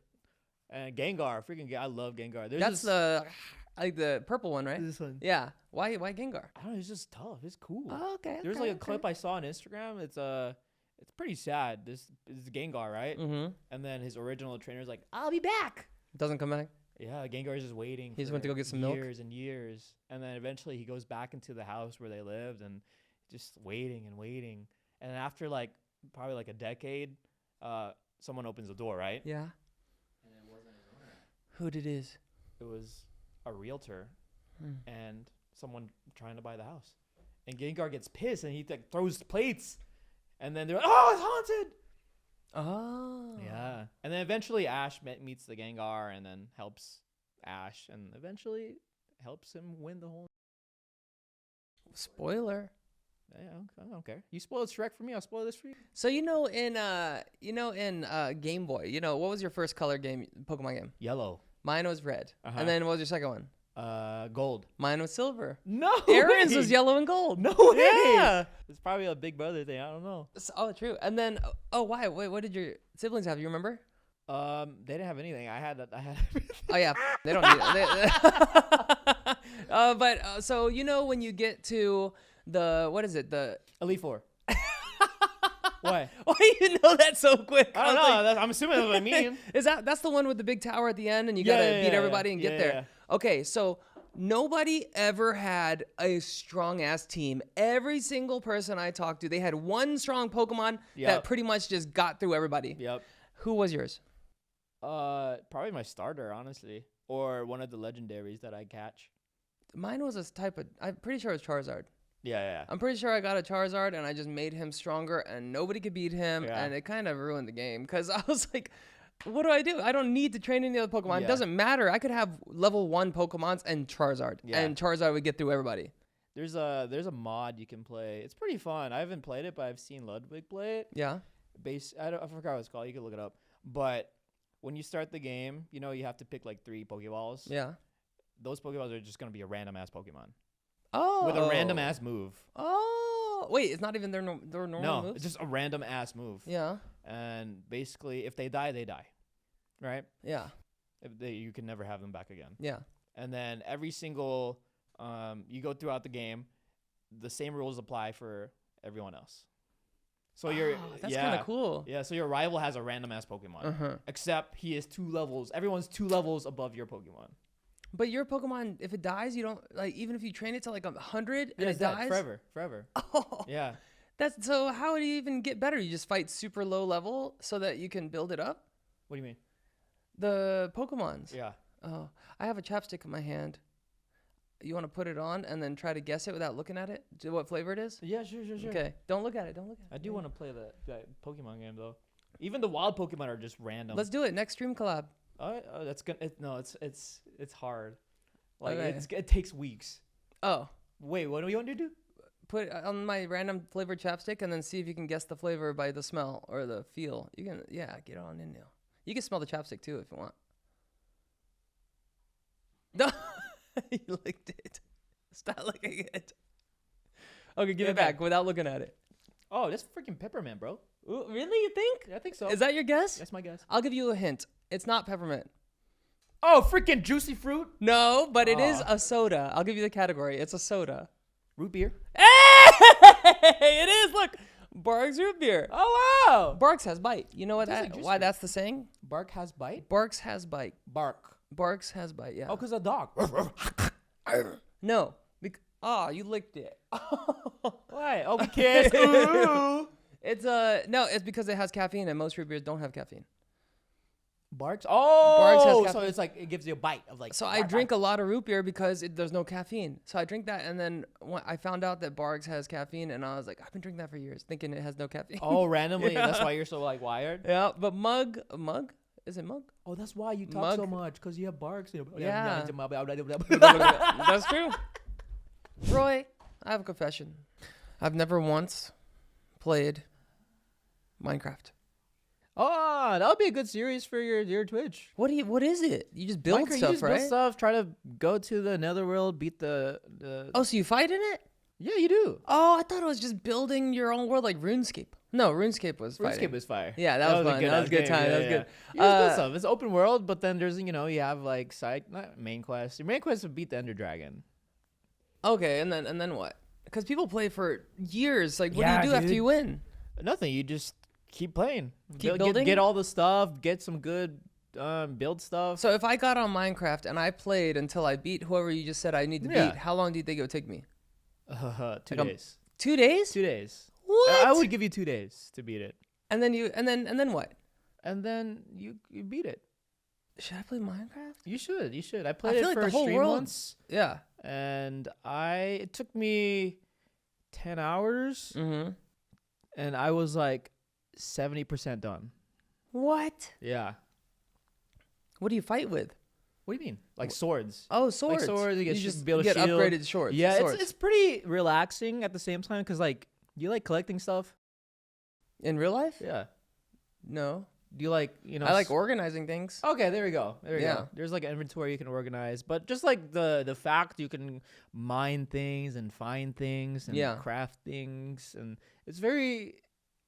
And Gengar. I love Gengar. There's That's this, the purple one, right? this one. Yeah. Why Gengar? I don't know. It's just tough. It's cool. Oh, okay. There's like a clip I saw on Instagram. It's pretty sad. This is Gengar, right? Mm-hmm. And then his original trainer's like, "I'll be back." Doesn't come back. Yeah, Gengar's just waiting. He just for went to go get some milk? years and years, and then eventually he goes back into the house where they lived, and just waiting and waiting. And then after like probably like a decade, someone opens the door, right? Yeah. And it wasn't his owner. Who did it? It was a realtor and someone trying to buy the house. And Gengar gets pissed and he like throws plates, and then they're like, "Oh, it's haunted." Oh. Yeah. And then eventually Ash meets the Gengar and then helps Ash and eventually helps him win the whole. Spoiler. Yeah, I don't care. You spoiled Shrek for me. I'll spoil this for you. So in Game Boy, what was your first color game Pokemon game? Yellow. Mine was red. Uh-huh. And then what was your second one? Gold. Mine was silver. No. Aaron's way. was yellow and gold. No way. Yeah. It's probably a big brother thing. I don't know. Oh, true. And then why? Wait, what did your siblings have? You remember? They didn't have anything. I had everything. Oh yeah, they don't need it. So when you get to the Elite Four. Why? Why do you know that so quick? I don't know. I'm assuming that's what I mean. That's the one with the big tower at the end, and you gotta beat everybody and get there. Yeah. Okay, so nobody ever had a strong ass team. Every single person I talked to, they had one strong Pokemon that pretty much just got through everybody. Yep. Who was yours? Probably my starter, honestly, or one of the legendaries that I catch. Mine was a type of. I'm pretty sure it was Charizard. Yeah. I'm pretty sure I got a Charizard and I just made him stronger and nobody could beat him, Yeah. and it kind of ruined the game because I was like, what do? I don't need to train any other Pokemon. Yeah. It doesn't matter. I could have level 1 Pokemons and Charizard, and Charizard would get through everybody. There's a mod you can play. It's pretty fun. I haven't played it, but I've seen Ludwig play it. Yeah. I forgot what it's called. You can look it up. But when you start the game, you have to pick like 3 Pokeballs. Yeah. Those Pokeballs are just gonna be a random ass Pokemon. Oh. With a random ass move. Oh. Wait, it's not even their normal No, moves? it's just a random ass move. Yeah. And basically, if they die, they die. Right? Yeah. You can never have them back again. Yeah. And then every single, you go throughout the game, the same rules apply for everyone else. So that's kind of cool. Yeah, so your rival has a random ass Pokemon. Uh-huh. Except he is 2 levels. Everyone's 2 levels above your Pokemon. But your Pokemon, if it dies, you don't even if you train it to like 100 and it dead. dies Forever. Oh. Yeah. That's so. How do you even get better? You just fight super low level so that you can build it up. What do you mean? The Pokemons. Yeah. Oh, I have a chapstick in my hand. You want to put it on and then try to guess it without looking at it? What flavor it is? Yeah, sure. Okay. Don't look at it. I do want to play that Pokemon game though. Even the wild Pokemon are just random. Let's do it. Next stream collab. That's good. It's hard. Like Okay. it takes weeks. Oh. Wait, what do you want to do? Put it on my random flavored chapstick and then see if you can guess the flavor by the smell or the feel. You can, get on in there. You can smell the chapstick too if you want. No, you licked it. Stop licking it. Okay, give it back without looking at it. Oh, that's freaking peppermint, bro. Ooh, really? You think? Yeah, I think so. Is that your guess? That's my guess. I'll give you a hint. It's not peppermint. Oh, freaking juicy fruit. No, but it is a soda. I'll give you the category. It's a soda. Root beer. Hey, it is. Look, Barks root beer. Oh wow. Barks has bite. You know what? Tastes like juice Why fruit. that's the saying? Bark has bite. Barks has bite. Bark. Barks has bite. Yeah. Oh, cause a dog. No. You licked it. Why? Oh, we kissed. Ooh. It's no. It's because it has caffeine, and most root beers don't have caffeine. Barks? Barks Oh, has so caffeine. it's like it gives you a bite of like. So I drink a lot of root beer because there's no caffeine. So I drink that, and then I found out that Barks has caffeine, and I was like, I've been drinking that for years, thinking it has no caffeine. Oh, randomly. Yeah. That's why you're so like wired. Yeah, but mug? Is it mug? Oh, that's why you talk so Mug. much because you have Barks. Yeah. Yeah. That's true. Roy, I have a confession. I've never once played Minecraft. Oh, that would be a good series for your Twitch. What is it? You just build Minecraft, stuff, you just right? build stuff. Try to go to the netherworld, beat the. Oh, so you fight in it? Yeah, you do. Oh, I thought it was just building your own world like RuneScape. No, RuneScape was fighting. RuneScape is fire. Yeah, that was fun. That was a good time. That was good. You just build stuff. It's open world, but then there's you have like not main quest. Your main quest would beat the Ender Dragon. Okay, and then what? Because people play for years. Like, what Yeah, do you do after dude. you win? Nothing. You just keep playing. Keep building? Get all the stuff. Get some good build stuff. So if I got on Minecraft and I played until I beat whoever you just said I need to Yeah. beat, how long do you think it would take me? 2 Like, days. 2 days? 2 days. What? I would give you 2 days to beat it, And then what? and then you beat it. Should I play Minecraft? You should. I played feel it like for the a whole stream world- once, Yeah. and it took me 10 hours, Mm-hmm. and I was like 70% done. What? Yeah. What do you fight with? What do you mean? Like swords? Oh, swords. Like swords, you just build a get shield. upgraded swords. Yeah, swords. it's pretty relaxing at the same time because like you like collecting stuff. In real life? Yeah. No. Do you like I like organizing things. Okay, there we go. There we Yeah. go. There's like an inventory you can organize, but just like the fact you can mine things and find things and Yeah. craft things, and it's very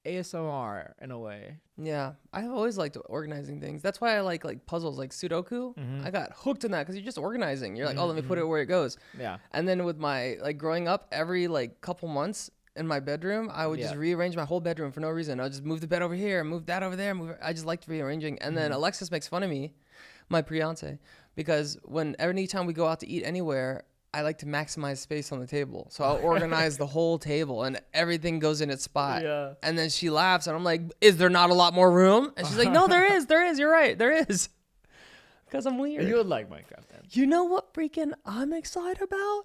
ASMR in a way. Yeah, I've always liked organizing things. That's why I like puzzles, like Sudoku. Mhm. I got hooked in that because you're just organizing. You're like, oh, let me put it where it goes. Yeah. And then with my growing up, every couple months in my bedroom, I would just Yeah. rearrange my whole bedroom for no reason. I'll just move the bed over here, move that over there. I just liked rearranging. And then Alexis makes fun of me, my fiance, because anytime we go out to eat anywhere, I like to maximize space on the table. So I'll organize the whole table and everything goes in its spot. Yeah. And then she laughs and I'm like, is there not a lot more room? And she's like, no, there is. You're right. There is. Because I'm weird. You would like Minecraft then. You know what freaking I'm excited about?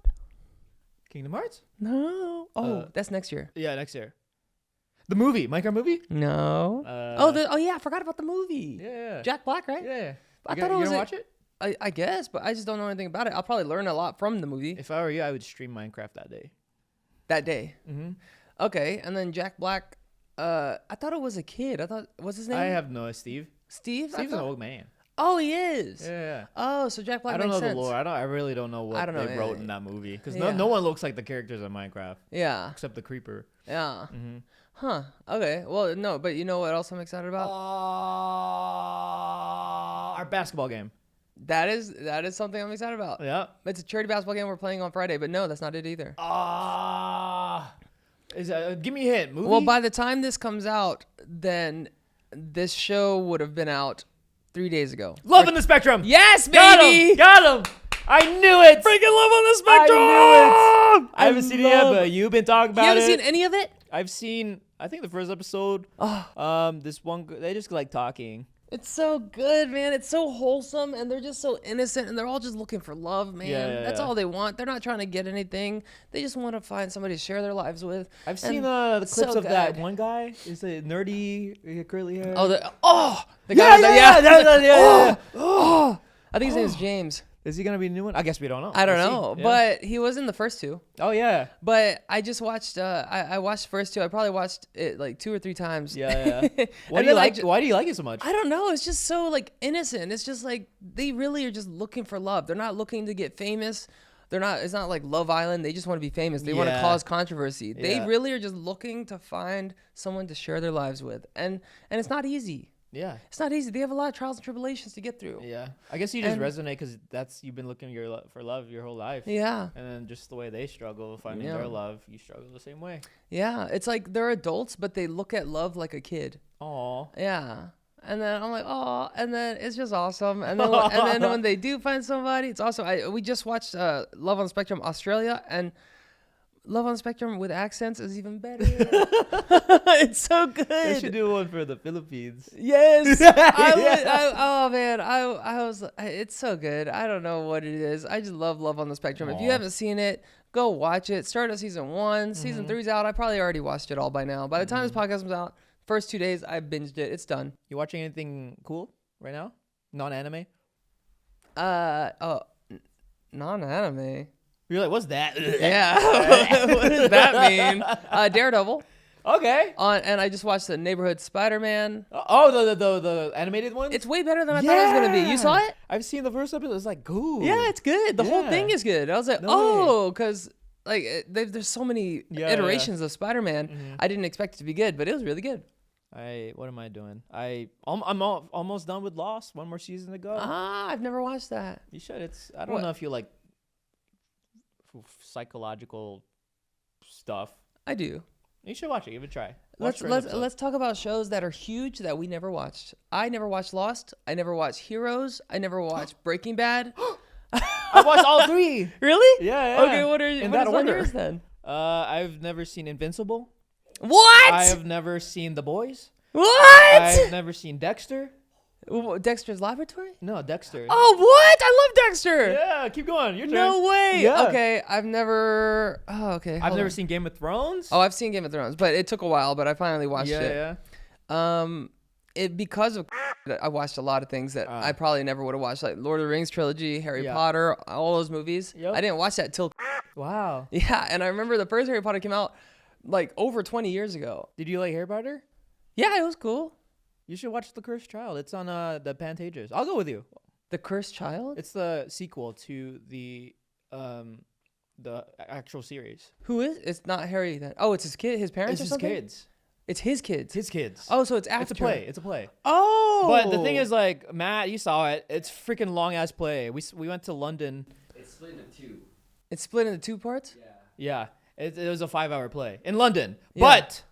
Kingdom Hearts? No. Oh, that's next year. Yeah, next year. The movie, Minecraft movie? No. Yeah, I forgot about the movie. Yeah. Jack Black, right? Yeah. I You thought it gonna was watch it? I guess, but I just don't know anything about it. I'll probably learn a lot from the movie If I were you, I would stream Minecraft that day. that day. Mm-hmm. Okay, and then Jack Black. I thought it was a kid. What's his name? I have no Steve. Steve. Steve's an old man. Oh, he is. Yeah. Oh, so Jack Black I don't makes know sense. the lore. I really don't know what I don't know, they wrote in that movie because Yeah. no one looks like the characters in Minecraft Yeah. except the creeper. Yeah. Mm-hmm. Huh. Okay. Well, no, but you know what else I'm excited about? Our basketball game. That is something I'm excited about. Yeah. It's a charity basketball game we're playing on Friday, but no, that's not it either. Give me a hint. Movie? Well, by the time this comes out, then this show would have been out 3 days ago. Love in the Spectrum. Yes, Got baby. him. Got him. I knew it. Freaking Love on the I Spectrum. knew it. I haven't seen it yet, but you've been talking about You haven't it. seen any of it? I've seen, I think the first episode. This one, they just like talking. It's so good, man. It's so wholesome, and they're just so innocent, and they're all just looking for love, man. Yeah, That's yeah. all they want. They're not trying to get anything. They just want to find somebody to share their lives with. I've seen And the clips so of that good. one guy. Is it nerdy, curly hair? Oh, the guy yeah, with the- yeah. I think his name is James. Is he gonna be a new one? I guess we don't know. I don't We'll see. know, Yeah. but he was in the first two. Oh yeah. But I just watched. I watched the first two. I probably watched it like 2 or 3 times. Yeah. And Why do then you I like? ju- Why do you like it so much? I don't know. It's just so innocent. It's just they really are just looking for love. They're not looking to get famous. They're not. It's not like Love Island. They just want to be famous. They want to Yeah. cause controversy. They Yeah. really are just looking to find someone to share their lives with, and it's not easy. Yeah. It's not easy. They have a lot of trials and tribulations to get through. Yeah. I guess you just And- resonate because you've been looking for love your whole life. Yeah. And then just the way they struggle finding Yeah. their love, you struggle the same way. Yeah. It's like they're adults, but they look at love like a kid. Aw. Yeah. And then I'm like, oh, and then it's just awesome. And then when they do find somebody, it's awesome. We just watched Love on the Spectrum Australia, and Love on the Spectrum with accents is even better. It's so good. They should do one for the Philippines. Yes. Yeah. It's so good. I don't know what it is. I just love Love on the Spectrum. If you haven't seen it, go watch it. Start at season 1. Season 3's out. I probably already watched it all by now. By the time this podcast comes out, first 2 days, I binged it. It's done. You watching anything cool right now? Non-anime? Non-anime. You're like, what's that? Yeah. What does that mean? Daredevil. Okay. And I just watched the Neighborhood Spider-Man. Oh, the animated one? It's way better than I thought it was going to be. You saw it? I've seen the first episode. It's like, cool. Yeah, it's good. The whole thing is good. I was like, because like there's so many iterations of Spider-Man. I didn't expect it to be good, but it was really good. What am I doing? I'm almost done with Lost. One more season to go. I've never watched that. You should. I don't know if you like psychological stuff. I do. You should watch it. Give it a try. Let's talk about shows that are huge that we never watched. I never watched Lost. I never watched Heroes. I never watched Breaking Bad. I watched all 3. Really? Yeah. Okay, what is on yours then? I've never seen Invincible. What? I have never seen The Boys. What? I've never seen Dexter. Dexter's Laboratory? No, Dexter. Oh, what? I love Dexter. Yeah, keep going. Your turn. No way. Yeah. Okay, I've never. Oh, okay. I've never seen Game of Thrones. Oh, I've seen Game of Thrones, but it took a while. But I finally watched it. Yeah. Because of I watched a lot of things that I probably never would have watched, like Lord of the Rings trilogy, Harry Potter, all those movies. Yep. I didn't watch that till. Wow. Yeah, and I remember the first Harry Potter came out like over 20 years ago. Did you like Harry Potter? Yeah, it was cool. You should watch The Cursed Child. It's on the Pantages. I'll go with you. The Cursed Child? It's the sequel to the actual series. Who is? It's not Harry then. Oh, it's his kid, his parents It's or his something? kids. It's his kids. His kids. Oh, so it's after. It's a play. Oh. But the thing is, like, Matt, you saw it. It's freaking long ass play. We went to London. It's split into 2. It's split into 2 parts? Yeah. It was a 5-hour play in London. Yeah. But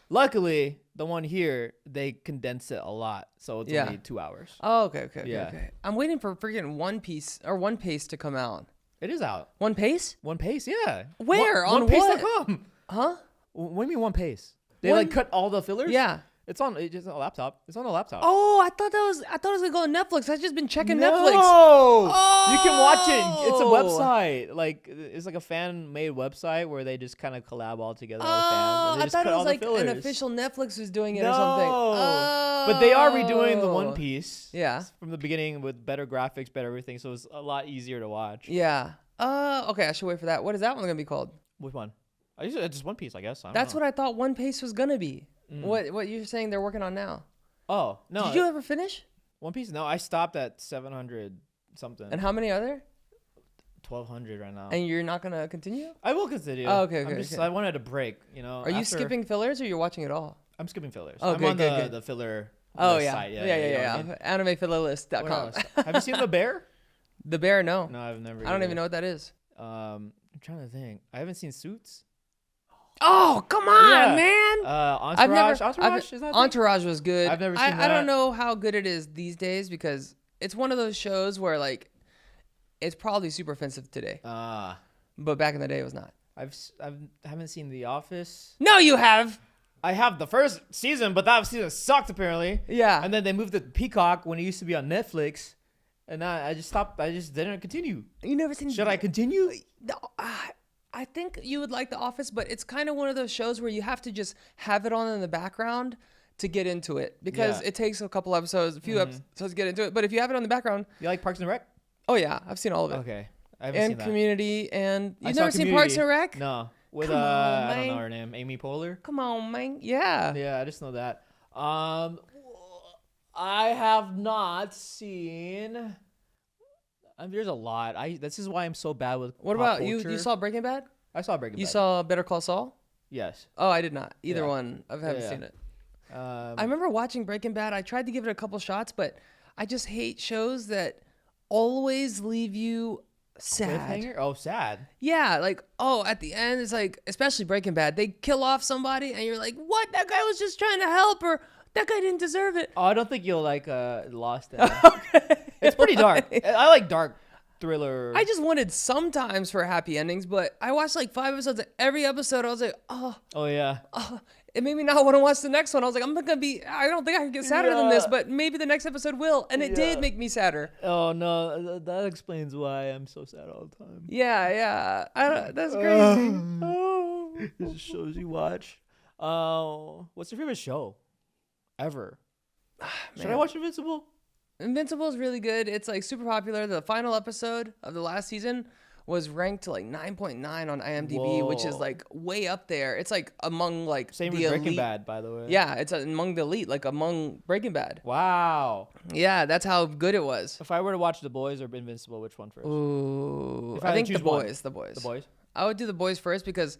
luckily, the one here, they condense it a lot. So it's only 2 hours. Oh, okay. I'm waiting for freaking One Piece to come out. It is out. One Pace? One Pace, yeah. Where? On OnePace.com. Huh? What do you mean One Pace? They like cut all the fillers? Yeah. It's on a laptop. It's on a laptop. Oh, I thought it was gonna go on Netflix. I've just been checking Netflix. Oh, you can watch it. It's a website. Like it's like a fan-made website where they just kind of collab all together with fans. And they I just thought cut it was all the like fillers. an official Netflix was doing it or something. Oh. But they are redoing the One Piece. Yeah. From the beginning with better graphics, better everything, so it's a lot easier to watch. Yeah. Okay, I should wait for that. What is that one gonna be called? Which one? It's just One Piece, I guess. That's what I thought One Piece was gonna be. What you're saying they're working on now? Oh no! Did you ever finish One Piece? No, I stopped at 700 something. And how many are there? 1,200 right now. And you're not gonna continue? I will continue. Oh, okay. I wanted a break. You know. Are you skipping fillers or you're watching it all? I'm skipping fillers. Oh, I'm on the filler. Site. Yeah. AnimeFillerList.com. Have you seen The Bear? The Bear? No. No, I've never. I don't even know what that is. I'm trying to think. I haven't seen Suits. Oh, come on, man! Entourage. Is that Entourage was good. I've never seen that. I don't know how good it is these days because it's one of those shows where like it's probably super offensive today. But back in the day, it was not. I haven't seen The Office. No, you have. I have the first season, but that season sucked apparently. Yeah. And then they moved it to Peacock when it used to be on Netflix, and I just stopped. I just didn't continue. You never seen? Should I continue? I think you would like The Office, but it's kind of one of those shows where you have to just have it on in the background to get into it because it takes a couple episodes, a few episodes to get into it. But if you have it on the background, you like Parks and Rec? Oh yeah, I've seen all of it. Okay, I haven't seen that. Community, and you've never seen Parks and Rec? No, with Come on, I don't man. know her name, Amy Poehler. Come on, man. Yeah. Yeah, I just know that. I have not seen. There's a lot. This is why I'm so bad with. What about you? You saw Breaking Bad? I saw Breaking Bad. You saw Better Call Saul? Yes. Oh, I did not. Either one. I haven't seen it. I remember watching Breaking Bad. I tried to give it a couple shots, but I just hate shows that always leave you sad. Cliffhanger? Oh, sad. Yeah, like, at the end, it's like, especially Breaking Bad, they kill off somebody, and you're like, what? That guy was just trying to help, or that guy didn't deserve it. Oh, I don't think you'll like Lost. Okay. It's pretty dark. I like dark thriller. I just wanted sometimes for happy endings, but I watched like 5 episodes. And every episode, I was like, oh, yeah. it made me not want to watch the next one. I was like, I don't think I can get sadder than this, but maybe the next episode will. And it did make me sadder. Oh, no. That explains why I'm so sad all the time. Yeah. That's crazy. This is shows you watch. What's your favorite show ever? Should I watch Invincible? Invincible is really good. It's like super popular. The final episode of the last season was ranked like 9.9 on IMDb, which is like way up there. It's like among like same the with Breaking elite. Bad, by the way. Yeah, it's among the elite, like among Breaking Bad. Wow. Yeah, that's how good it was. If I were to watch The Boys or Invincible, which one first? Ooh, If I think choose The Boys. The Boys. The Boys. I would do The Boys first because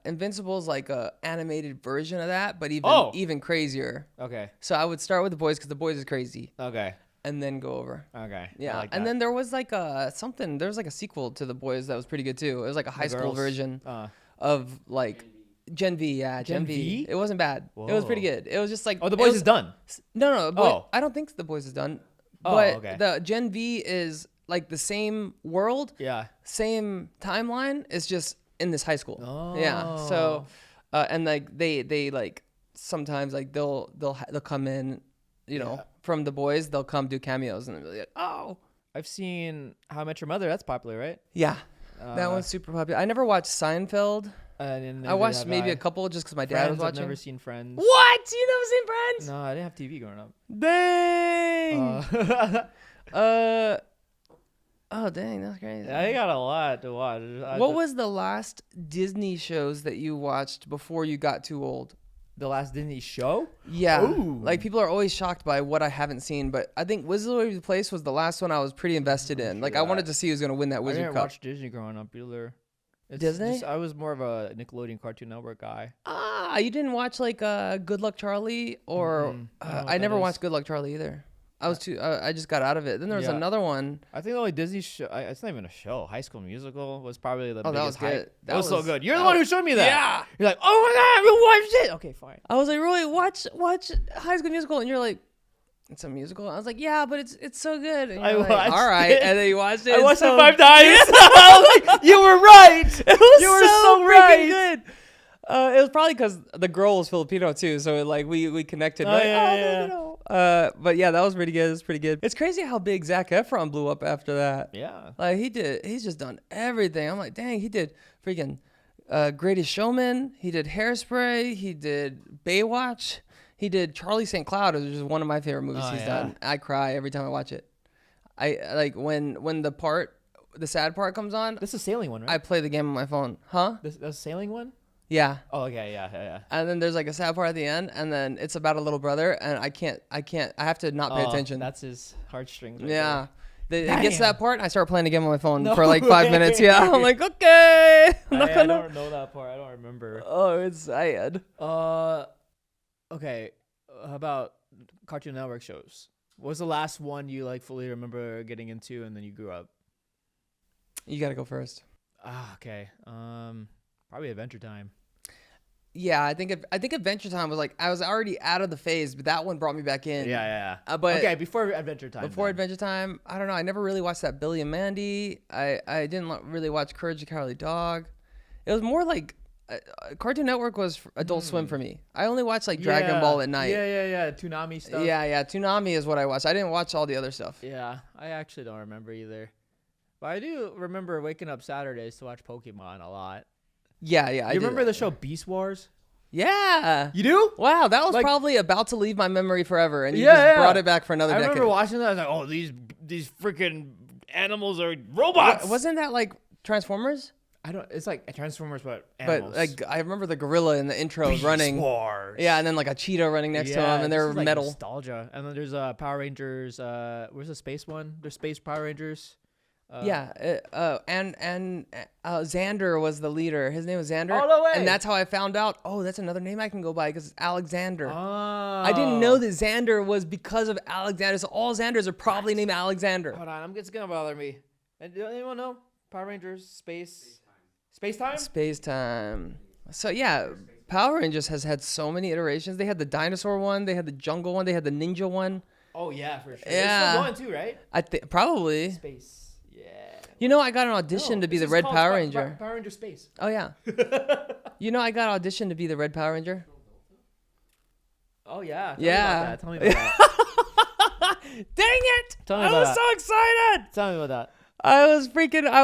Invincible is like a animated version of that, but even crazier. Okay. So I would start with The Boys because The Boys is crazy. Okay. And then go over. Okay. Yeah. Like and that. then there was like there was like a sequel to The Boys that was pretty good too. It was like a high school version of like Gen V. Yeah, Gen V. It wasn't bad. It was pretty good. It was just like The Boys is done. No. I don't think The Boys is done. But the Gen V is like the same world. Yeah. Same timeline. It's just in this high school. Oh. Yeah. So, and like they like sometimes like they'll come in, you know, from The Boys, they'll come do cameos and they'll be like, oh. I've seen How I Met Your Mother. That's popular, right? Yeah. That one's super popular. I never watched Seinfeld. I watched maybe a couple just because my dad was watching. I've never seen Friends. What? You never seen Friends? No, I didn't have TV growing up. Dang. Oh, dang. That's crazy. I got a lot to watch. What was the last Disney shows that you watched before you got too old? The last Disney show? Yeah. Ooh. Like, people are always shocked by what I haven't seen, but I think Wizards of the Place was the last one I was pretty invested in. Like, I wanted to see who's going to win that Wizard Cup. I didn't watch Disney growing up either. Disney? I was more of a Nickelodeon Cartoon Network guy. Ah, you didn't watch, like, Good Luck Charlie? Or I never watched Good Luck Charlie either. I was too. I just got out of it. Then there was another one. I think the only Disney show. It's not even a show. High School Musical was probably the biggest that was good. That was so good. You're the one who showed me that. Yeah. You're like, oh my god, we watched it. Okay, fine. I was like, Roy, watch High School Musical, and you're like, it's a musical. I was like, yeah, but it's so good. And you're like, all right, and then you watched it. I watched it 5 times. I was like, you were right. You were so right. Good. It was probably because the girl was Filipino too, so like we connected. But yeah, that was pretty good. It's pretty good. It's crazy how big Zac Efron blew up after that. Yeah, like he's just done everything. I'm like, dang, he did freaking Greatest Showman. He did Hairspray. He did Baywatch. He did Charlie St. Cloud, which is one of my favorite movies he's done. I cry every time I watch it. I like when the sad part comes on. This is a sailing one, right? I play the game on my phone. Huh? That's a sailing one? Yeah. Oh, okay, yeah. And then there's like a sad part at the end, and then it's about a little brother, and I have to not pay attention. That's his heartstrings. Right It gets to that part, and I start playing the game on my phone for like 5 minutes. Yeah, I'm like, okay. I don't know that part. I don't remember. Oh, it's sad. Okay. How about Cartoon Network shows? What was the last one you like fully remember getting into, and then you grew up? You gotta go first. Okay. Probably Adventure Time. Yeah, I think Adventure Time was like I was already out of the phase, but that one brought me back in. Yeah. But okay, before Adventure Time. Adventure Time, I don't know. I never really watched that Billy and Mandy. I didn't really watch Courage the Cowardly Dog. It was more like Cartoon Network was Adult Swim for me. I only watched like Dragon Ball at night. Yeah. Toonami stuff. Yeah. Toonami is what I watched. I didn't watch all the other stuff. Yeah, I actually don't remember either. But I do remember waking up Saturdays to watch Pokemon a lot. Yeah. You remember the show Beast Wars? Yeah. You do? Wow, that was like, probably about to leave my memory forever, and you just brought it back for another decade. I remember watching that. I was like, oh, these freaking animals are robots. Wasn't that like Transformers? It's like Transformers, but animals. But like, I remember the gorilla in the intro Beast running. Wars. Yeah, and then like a cheetah running next to him, and they're like metal. Nostalgia. And then there's Power Rangers. Where's the space one? There's Space Power Rangers. And Xander was the leader. His name was Xander. Oh, no way. And that's how I found out, that's another name I can go by because it's Alexander. Oh. I didn't know that Xander was because of Alexander. So all Xanders are probably named Alexander. Hold on, it's going to bother me. Do anyone know? Power Rangers, Space Time? Space Time. So yeah, Power Rangers has had so many iterations. They had the dinosaur one. They had the jungle one. They had the ninja one. Oh, yeah, for sure. Yeah. It's still going too, right? I think probably. Space. You know, I got an audition to be the Red Power Ranger. Power Ranger Space. Oh yeah. You know, I got auditioned to be the Red Power Ranger. Oh yeah. Tell me about that. Dang it! Tell me I about was that. so excited. Tell me about that. I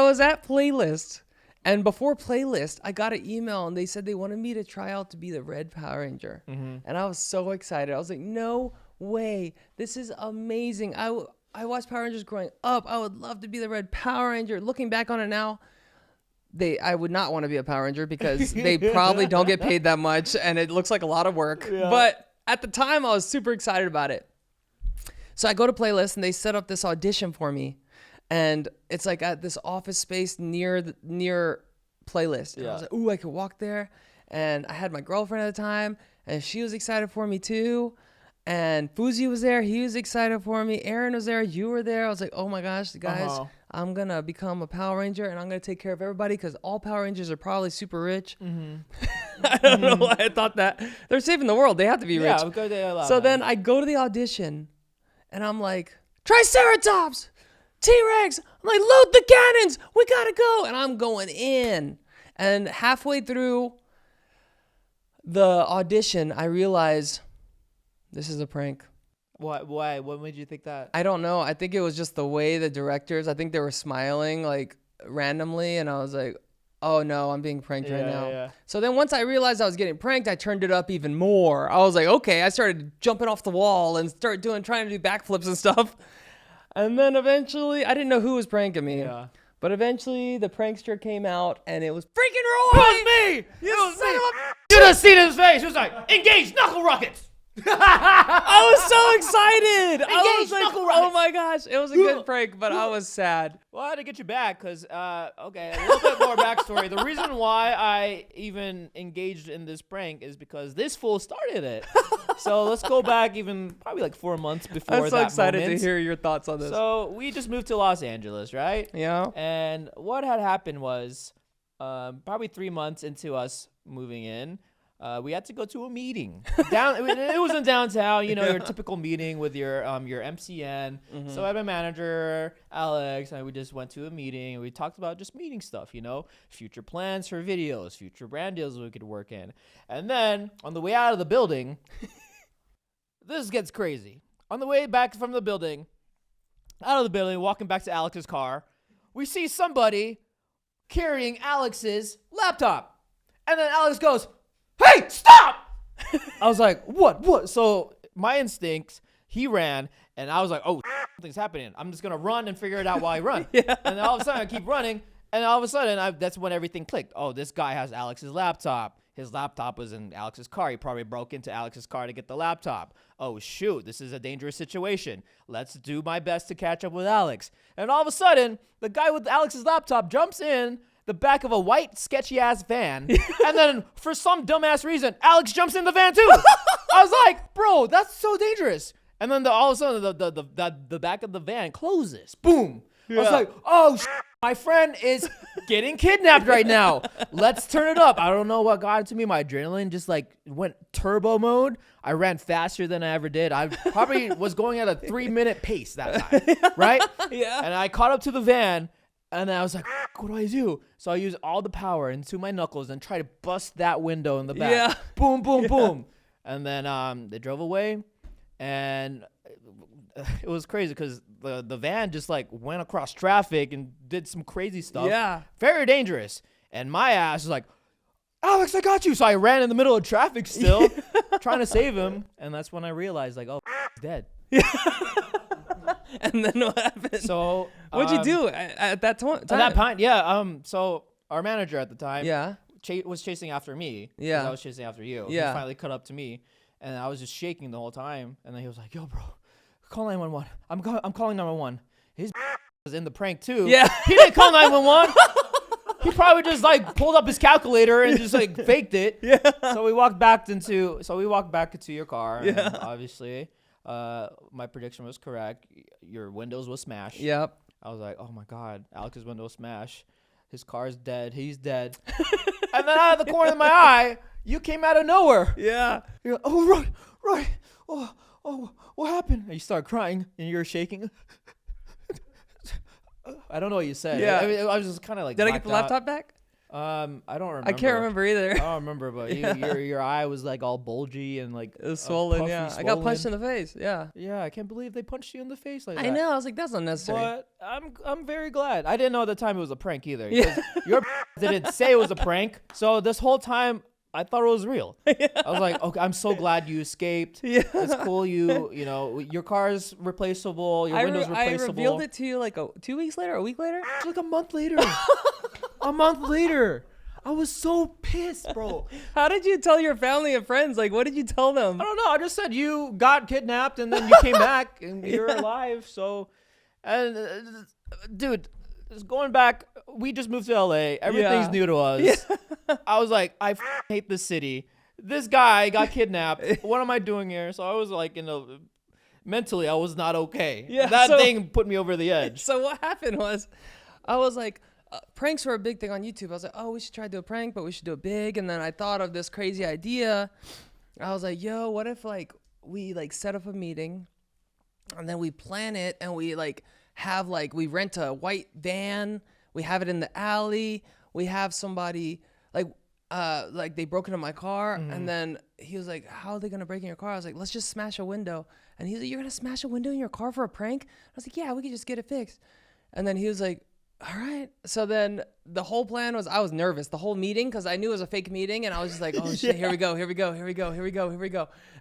was at Playlist, and before Playlist, I got an email and they said they wanted me to try out to be the Red Power Ranger. And I was so excited. I was like, no way. This is amazing. I watched Power Rangers growing up. I would love to be the Red Power Ranger. Looking back on it now, I would not want to be a Power Ranger because they probably don't get paid that much and it looks like a lot of work. Yeah. But at the time, I was super excited about it. So I go to Playlist and they set up this audition for me. And it's like at this office space near Playlist. And I was like, ooh, I could walk there. And I had my girlfriend at the time, and she was excited for me too. And Fuzi was there. He was excited for me. Aaron was there. You were there. I was like, oh my gosh, guys, I'm going to become a Power Ranger, and I'm going to take care of everybody because all Power Rangers are probably super rich. I don't know why I thought that. They're saving the world. They have to be rich. So then I go to the audition, and I'm like, Triceratops! T-Rex, I'm like, load the cannons, we gotta go. And I'm going in. And halfway through the audition, I realized this is a prank. Why? What made you think that? I don't know. I think it was just the way the directors, I think they were smiling like randomly. And I was like, oh no, I'm being pranked right now. Yeah. So then once I realized I was getting pranked, I turned it up even more. I was like, okay, I started jumping off the wall and trying to do backflips and stuff. And then eventually, I didn't know who was pranking me. Yeah. But eventually, the prankster came out, and it was freaking Roy! It was me! You should have seen his face. He was like, engage knuckle rockets! I was so excited! I was like, knuckle rockets! oh my gosh, it was a good prank, but I was sad. Well, I had to get you back, because, okay, a little bit more backstory. The reason why I even engaged in this prank is because this fool started it. So let's go back even probably like 4 months before that. I'm so excited to hear your thoughts on this. So we just moved to Los Angeles, right? Yeah. And what had happened was probably 3 months into us moving in, we had to go to a meeting. It was in downtown, you know, your typical meeting with your MCN. So I had my manager, Alex, and we just went to a meeting. And we talked about just meeting stuff, you know, future plans for videos, future brand deals we could work in. And then on the way out of the building, this gets crazy. On the way back from the building, walking back to Alex's car, we see somebody carrying Alex's laptop. And then Alex goes, hey, stop! I was like, what? So my instincts, he ran, and I was like, oh, something's happening. I'm just going to run and figure it out while I run. And then all of a sudden, I keep running, and all of a sudden, that's when everything clicked. Oh, this guy has Alex's laptop. His laptop was in Alex's car. He probably broke into Alex's car to get the laptop. Oh, shoot, this is a dangerous situation. Let's do my best to catch up with Alex. And all of a sudden, the guy with Alex's laptop jumps in the back of a white, sketchy-ass van. And then, for some dumbass reason, Alex jumps in the van, too. I was like, bro, that's so dangerous. And then all of a sudden, the back of the van closes. Boom. I was like, oh, my friend is getting kidnapped right now. Let's turn it up. I don't know what got into me. My adrenaline just like went turbo mode. I ran faster than I ever did. I probably was going at a 3-minute pace that time, right? Yeah. And I caught up to the van, and then I was like, what do I do? So I used all the power into my knuckles and try to bust that window in the back. Yeah. Boom, boom, boom. And then they drove away, and it was crazy because the van just like went across traffic and did some crazy stuff. Yeah. Very dangerous. And my ass was like, Alex, I got you. So I ran in the middle of traffic still, trying to save him. And that's when I realized, like, oh, he's dead. And then what happened? So what'd you do at that time? At that point, yeah. So our manager at the time, yeah, was chasing after me. Yeah, I was chasing after you. Yeah, he finally cut up to me, and I was just shaking the whole time. And then he was like, "Yo, bro, call 911. I'm calling 911. His was in the prank too. Yeah, he didn't call 911. He probably just like pulled up his calculator and just like faked it. Yeah. So we walked back into your car. Yeah. And obviously, my prediction was correct. Your windows will smash. Yep. I was like, oh my God, Alex's window smash. His car's dead. He's dead. And then out of the corner of my eye, you came out of nowhere. Yeah. You're like, oh, right. Oh, what happened? And you start crying and you're shaking. I don't know what you said. Yeah. I mean, I was just kind of like. Did I get the blacked out. laptop back? I don't remember. I can't remember either. I don't remember, but your eye was like all bulgy and like It was swollen. puffy, Yeah, I got punched in the face. Yeah. Yeah, I can't believe they punched you in the face like that. I know. I was like, that's unnecessary. But I'm very glad. I didn't know at the time it was a prank either. Yeah. Your didn't say it was a prank, so this whole time I thought it was real. Yeah. I was like, okay, I'm so glad you escaped. Yeah. It's cool. You know, your car's replaceable. Your window's I replaceable. revealed it to you like 2 weeks later, a week later. like a month later. A month later. I was so pissed, bro. How did you tell your family and friends? Like, what did you tell them? I don't know. I just said you got kidnapped and then you came back and you're alive. So, and dude, just going back, we just moved to LA. Everything's Yeah. new to us. Yeah. I was like, I hate this city. This guy got kidnapped. What am I doing here? So I was like, mentally, I was not okay. Yeah, That so- thing put me over the edge. So what happened was, I was like, pranks were a big thing on YouTube. I was like, oh, we should try to do a prank, but we should do it big. And then I thought of this crazy idea. I was like, yo, what if like we like set up a meeting and then we plan it and we like have like, we rent a white van. We have it in the alley. We have somebody like they broke into my car. And then he was like, how are they going to break in your car? I was like, let's just smash a window. And he's like, you're going to smash a window in your car for a prank? I was like, yeah, we could just get it fixed. And then he was like, all right. So then the whole plan was, I was nervous the whole meeting because I knew it was a fake meeting. And I was just like, oh shit, here we go.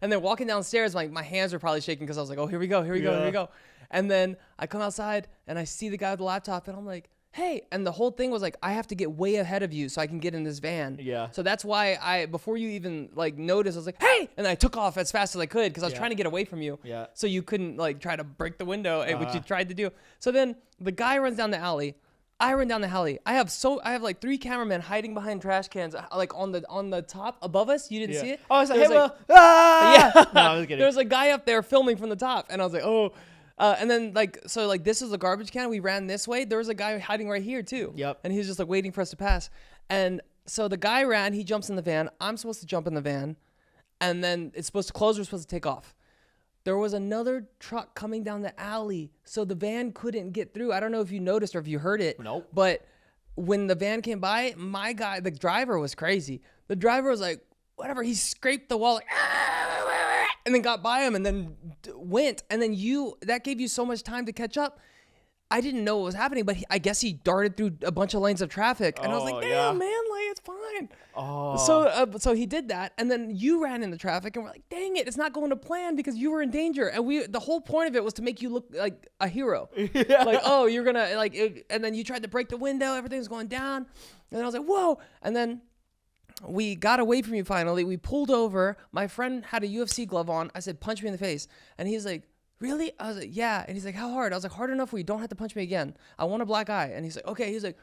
And then walking downstairs, like my hands were probably shaking because I was like, oh, here we go. And then I come outside and I see the guy with the laptop and I'm like, hey. And the whole thing was like, I have to get way ahead of you so I can get in this van. Yeah. So that's why before you even like notice, I was like, hey. And I took off as fast as I could because I was trying to get away from you. Yeah. So you couldn't like try to break the window, which you tried to do. So then the guy runs down the alley. I run down the alley. I have like 3 cameramen hiding behind trash cans, like on the top above us. You didn't see it? Oh, I was like, There hey, was, yeah. No, I was kidding. There was a guy up there filming from the top, and I was like, oh. And then so this is a garbage can. We ran this way. There was a guy hiding right here too. Yep. And he was just like waiting for us to pass. And so the guy ran. He jumps in the van. I'm supposed to jump in the van, and then it's supposed to close. We're supposed to take off. There was another truck coming down the alley, so the van couldn't get through. I don't know if you noticed or if you heard it. Nope. But when the van came by, my guy, the driver was crazy. The driver was like, whatever. He scraped the wall, like, and then got by him and then went. And then that gave you so much time to catch up. I didn't know what was happening, but I guess he darted through a bunch of lanes of traffic. And I was like, damn, man, like, it's fine. Oh. So he did that. And then you ran into traffic and we're like, dang it, it's not going to plan because you were in danger. And the whole point of it was to make you look like a hero. Yeah. Like, oh, you're going to, and then you tried to break the window. Everything's going down. And then I was like, whoa. And then we got away from you finally. We pulled over. My friend had a UFC glove on. I said, punch me in the face. And he's like, really? I was like, yeah. And he's like, how hard? I was like, hard enough where you don't have to punch me again. I want a black eye. And he's like, okay. He's like,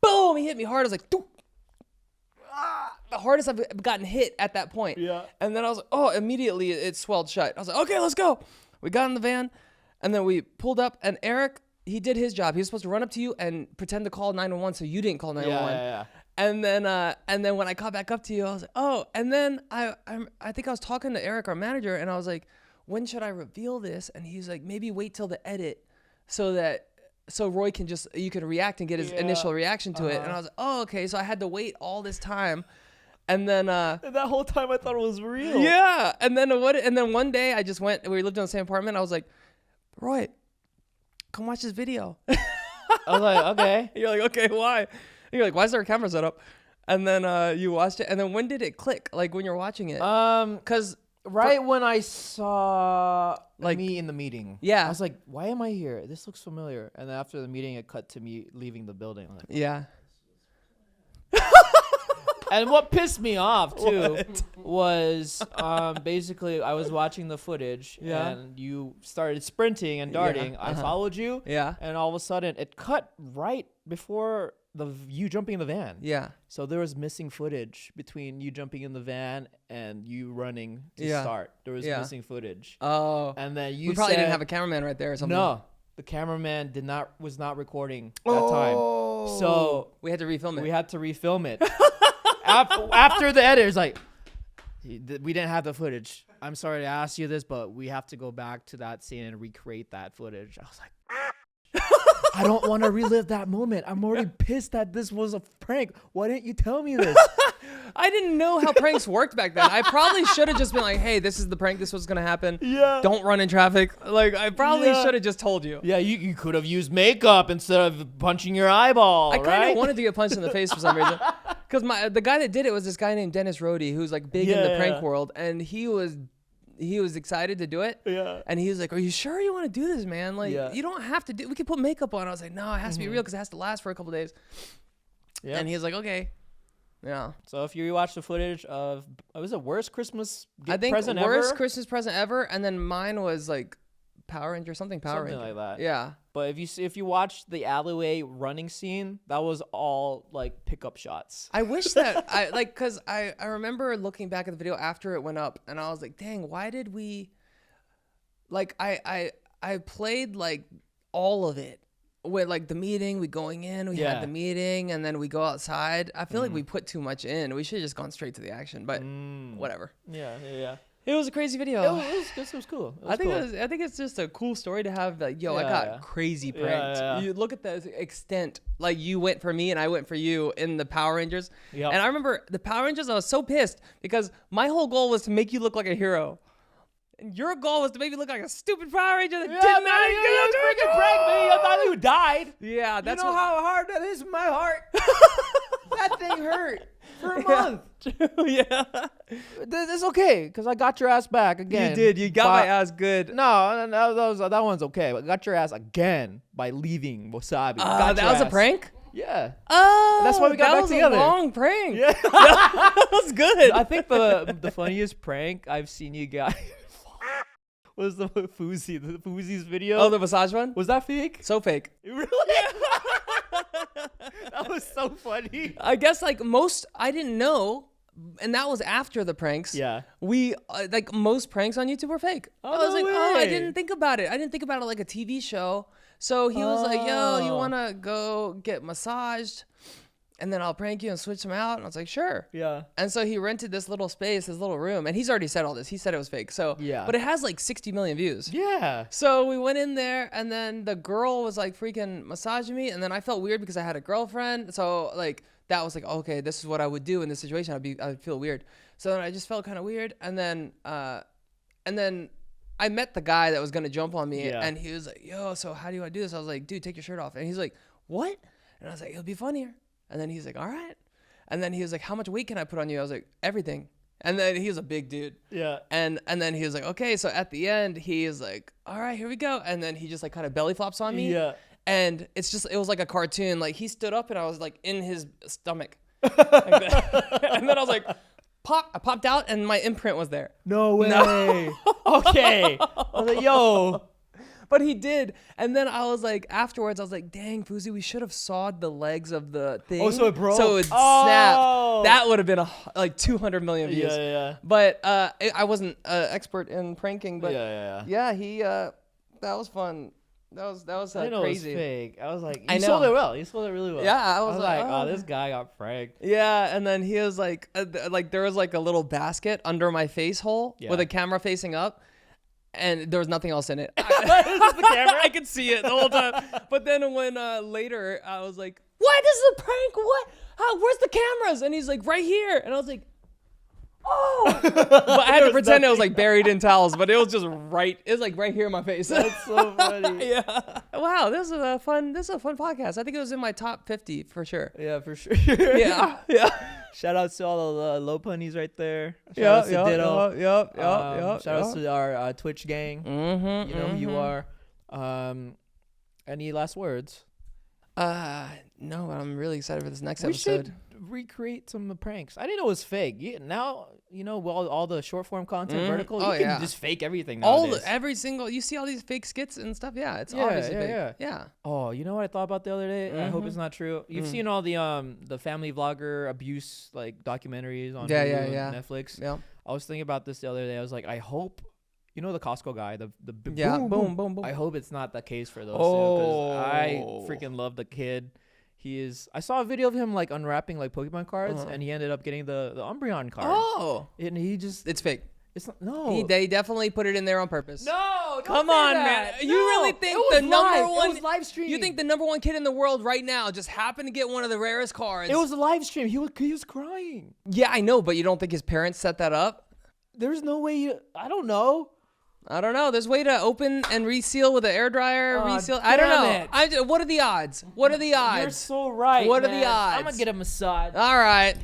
boom. He hit me hard. I was like, the hardest I've gotten hit at that point. Yeah. And then I was like, oh, immediately it swelled shut. I was like, okay, let's go. We got in the van and then we pulled up and Eric, he did his job. He was supposed to run up to you and pretend to call 911 so you didn't call 911. Yeah. And then when I caught back up to you, I was like, oh. And then I think I was talking to Eric, our manager, and I was like, when should I reveal this? And he's like, maybe wait till the edit so Roy you can react and get his initial reaction to it. And I was like, oh, okay. So I had to wait all this time. And then And that whole time I thought it was real. yeah. And then one day I just went, we lived in the same apartment. I was like, Roy, come watch this video. I was like, okay. You're like, okay, why? And you're like, why is there a camera set up? And then you watched it. And then when did it click? Like when you're watching it? Because Right when I saw me in the meeting. Yeah. I was like, why am I here? This looks familiar. And then after the meeting, it cut to me leaving the building. I'm like, yeah. and what pissed me off, too, was basically I was watching the footage. Yeah. And you started sprinting and darting. Yeah. I followed you. Yeah. And all of a sudden, it cut right before you jumping in the van. Yeah. So there was missing footage between you jumping in the van and you running to Yeah. start. There was Yeah. missing footage. Oh. And then you We probably said, didn't have a cameraman right there or something. no, the cameraman was not recording that time. So we had to refilm it. we had to refilm it. After the edit, it's like, we didn't have the footage. I'm sorry to ask you this, but we have to go back to that scene and recreate that footage. I was like, I don't want to relive that moment. I'm already pissed that this was a prank. Why didn't you tell me this? I didn't know how pranks worked back then. I probably should have just been like, hey, this is the prank. This was going to happen. Yeah. Don't run in traffic. Like, I probably should have just told you. Yeah, you could have used makeup instead of punching your eyeball, I kind of right? wanted to get punched in the face for some reason. Because the guy that did it was this guy named Dennis Rohde, who's like big in the prank world. And he was excited to do it. Yeah. And he was like, are you sure you want to do this, man? Like, Yeah. you don't have to we could put makeup on. I was like, no, it has to be real because it has to last for a couple days. Yeah. And he was like, okay. Yeah. So if you watch the footage of, was it worst Christmas I think present worst ever? Christmas present ever. And then mine was like Power Ranger, something Something like that. Yeah. But if you watch the alleyway running scene, that was all like pickup shots. I wish that because I remember looking back at the video after it went up and I was like, dang, why did we like I played like all of it with like the meeting, we going in, we had the meeting and then we go outside. I feel like we put too much in. We should have just gone straight to the action, but whatever. Yeah. It was a crazy video. It was cool. It was I think cool. I think it's just a cool story to have. Like, I got crazy pranked. Yeah. You look at the extent. Like you went for me and I went for you in the Power Rangers. Yep. And I remember the Power Rangers. I was so pissed because my whole goal was to make you look like a hero. And your goal was to make me look like a stupid Power Ranger that did not freaking prank me. I thought you died. Yeah, that's you know how hard that is in my heart. That thing hurt for a month. Yeah. It's okay because I got your ass back again. You did. You got my ass good. No, that one's okay. But I got your ass again by leaving Wassabi. That was a prank? Yeah. Oh, That's why we got back together. That was a long prank. Yeah. That was good. I think the funniest prank I've seen you guys was the Foozy's video. Oh, the massage one? Was that fake? So fake. Really? That was so funny. I guess like I didn't know, and that was after the pranks. Yeah. We like most pranks on YouTube were fake. Oh, I was no like, I way. didn't think about it. I didn't think about it like a TV show. So he was like, yo, you want to go get massaged? And then I'll prank you and switch them out. And I was like, sure. Yeah. And so he rented this little space, this little room. And he's already said all this. He said it was fake. So, Yeah. But it has like 60 million views. Yeah. So we went in there and then the girl was like freaking massaging me. And then I felt weird because I had a girlfriend. So like that was like, okay, this is what I would do in this situation. I'd feel weird. So then I just felt kind of weird. And then I met the guy that was going to jump on me. Yeah. And he was like, yo, so how do I do this? I was like, dude, take your shirt off. And he's like, what? And I was like, it'll be funnier. And then he's like, all right. And then he was like, how much weight can I put on you? I was like, everything. And then he was a big dude. Yeah. And then he was like, okay. So at the end, he is like, all right, here we go. And then he just like kind of belly flops on me. Yeah. And it was like a cartoon. Like he stood up and I was like in his stomach. Like that. And then I was like, pop. I popped out and my imprint was there. No way. Okay. I was like, yo. But he did. And then I was like, afterwards, I was like, dang, Foozy, we should have sawed the legs of the thing. Oh, so it broke? So it would Oh. snap. That would have been like 200 million views. Yeah. But I wasn't an expert in pranking. But Yeah. he, that was fun. That was I didn't know crazy. it was fake. I was like, I you know. sold it well. You sold it really well. Yeah, I was like, oh, okay. this guy got pranked. Yeah, and then he was like there was like a little basket under my face hole with a camera facing up. And there was nothing else in it. Is this the camera? I could see it the whole time. But then when later I was like, "What? This is a prank? What? Where's the cameras?" And he's like, "Right here." And I was like, "Oh!" But I had to pretend it was like buried in towels, but it was just right. It was like right here in my face. That's so funny. Yeah. Wow. This is a fun podcast. I think it was in my top 50 for sure. Yeah, for sure. Yeah. Shout out to all the low punnies right there. Shout out to Ditto. Yep. Shout out to our Twitch gang. Mm-hmm, You know who you are. Any last words? No, I'm really excited for this next We episode. should recreate some pranks. I didn't know it was fake. Now you know all the short form content, vertical. Oh, you can yeah. just fake everything nowadays. You see all these fake skits and stuff. Yeah, it's Yeah, obviously yeah, fake. yeah. Oh, you know what I thought about the other day? I hope it's not true. You've seen all the family vlogger abuse like documentaries on Hulu and Netflix. Yeah. I was thinking about this the other day. I was like, I hope, you know, the Costco guy, the boom. I hope it's not the case for those two Oh. because I freaking love the kid. I saw a video of him like unwrapping like Pokemon cards, and he ended up getting the Umbreon card. Oh, And he just, it's fake. It's not. No. They definitely put it in there on purpose. No. Come on, man. You really think the number one? It was live stream. You think the number one kid in the world right now just happened to get one of the rarest cards? It was a live stream. He was crying. Yeah, I know, but you don't think his parents set that up? There's no way. I don't know. I don't know. There's a way to open and reseal with an air dryer. Reseal. I don't know. What are the odds? What are the odds? You're so right. What are man. the odds? I'm gonna get a massage. All right.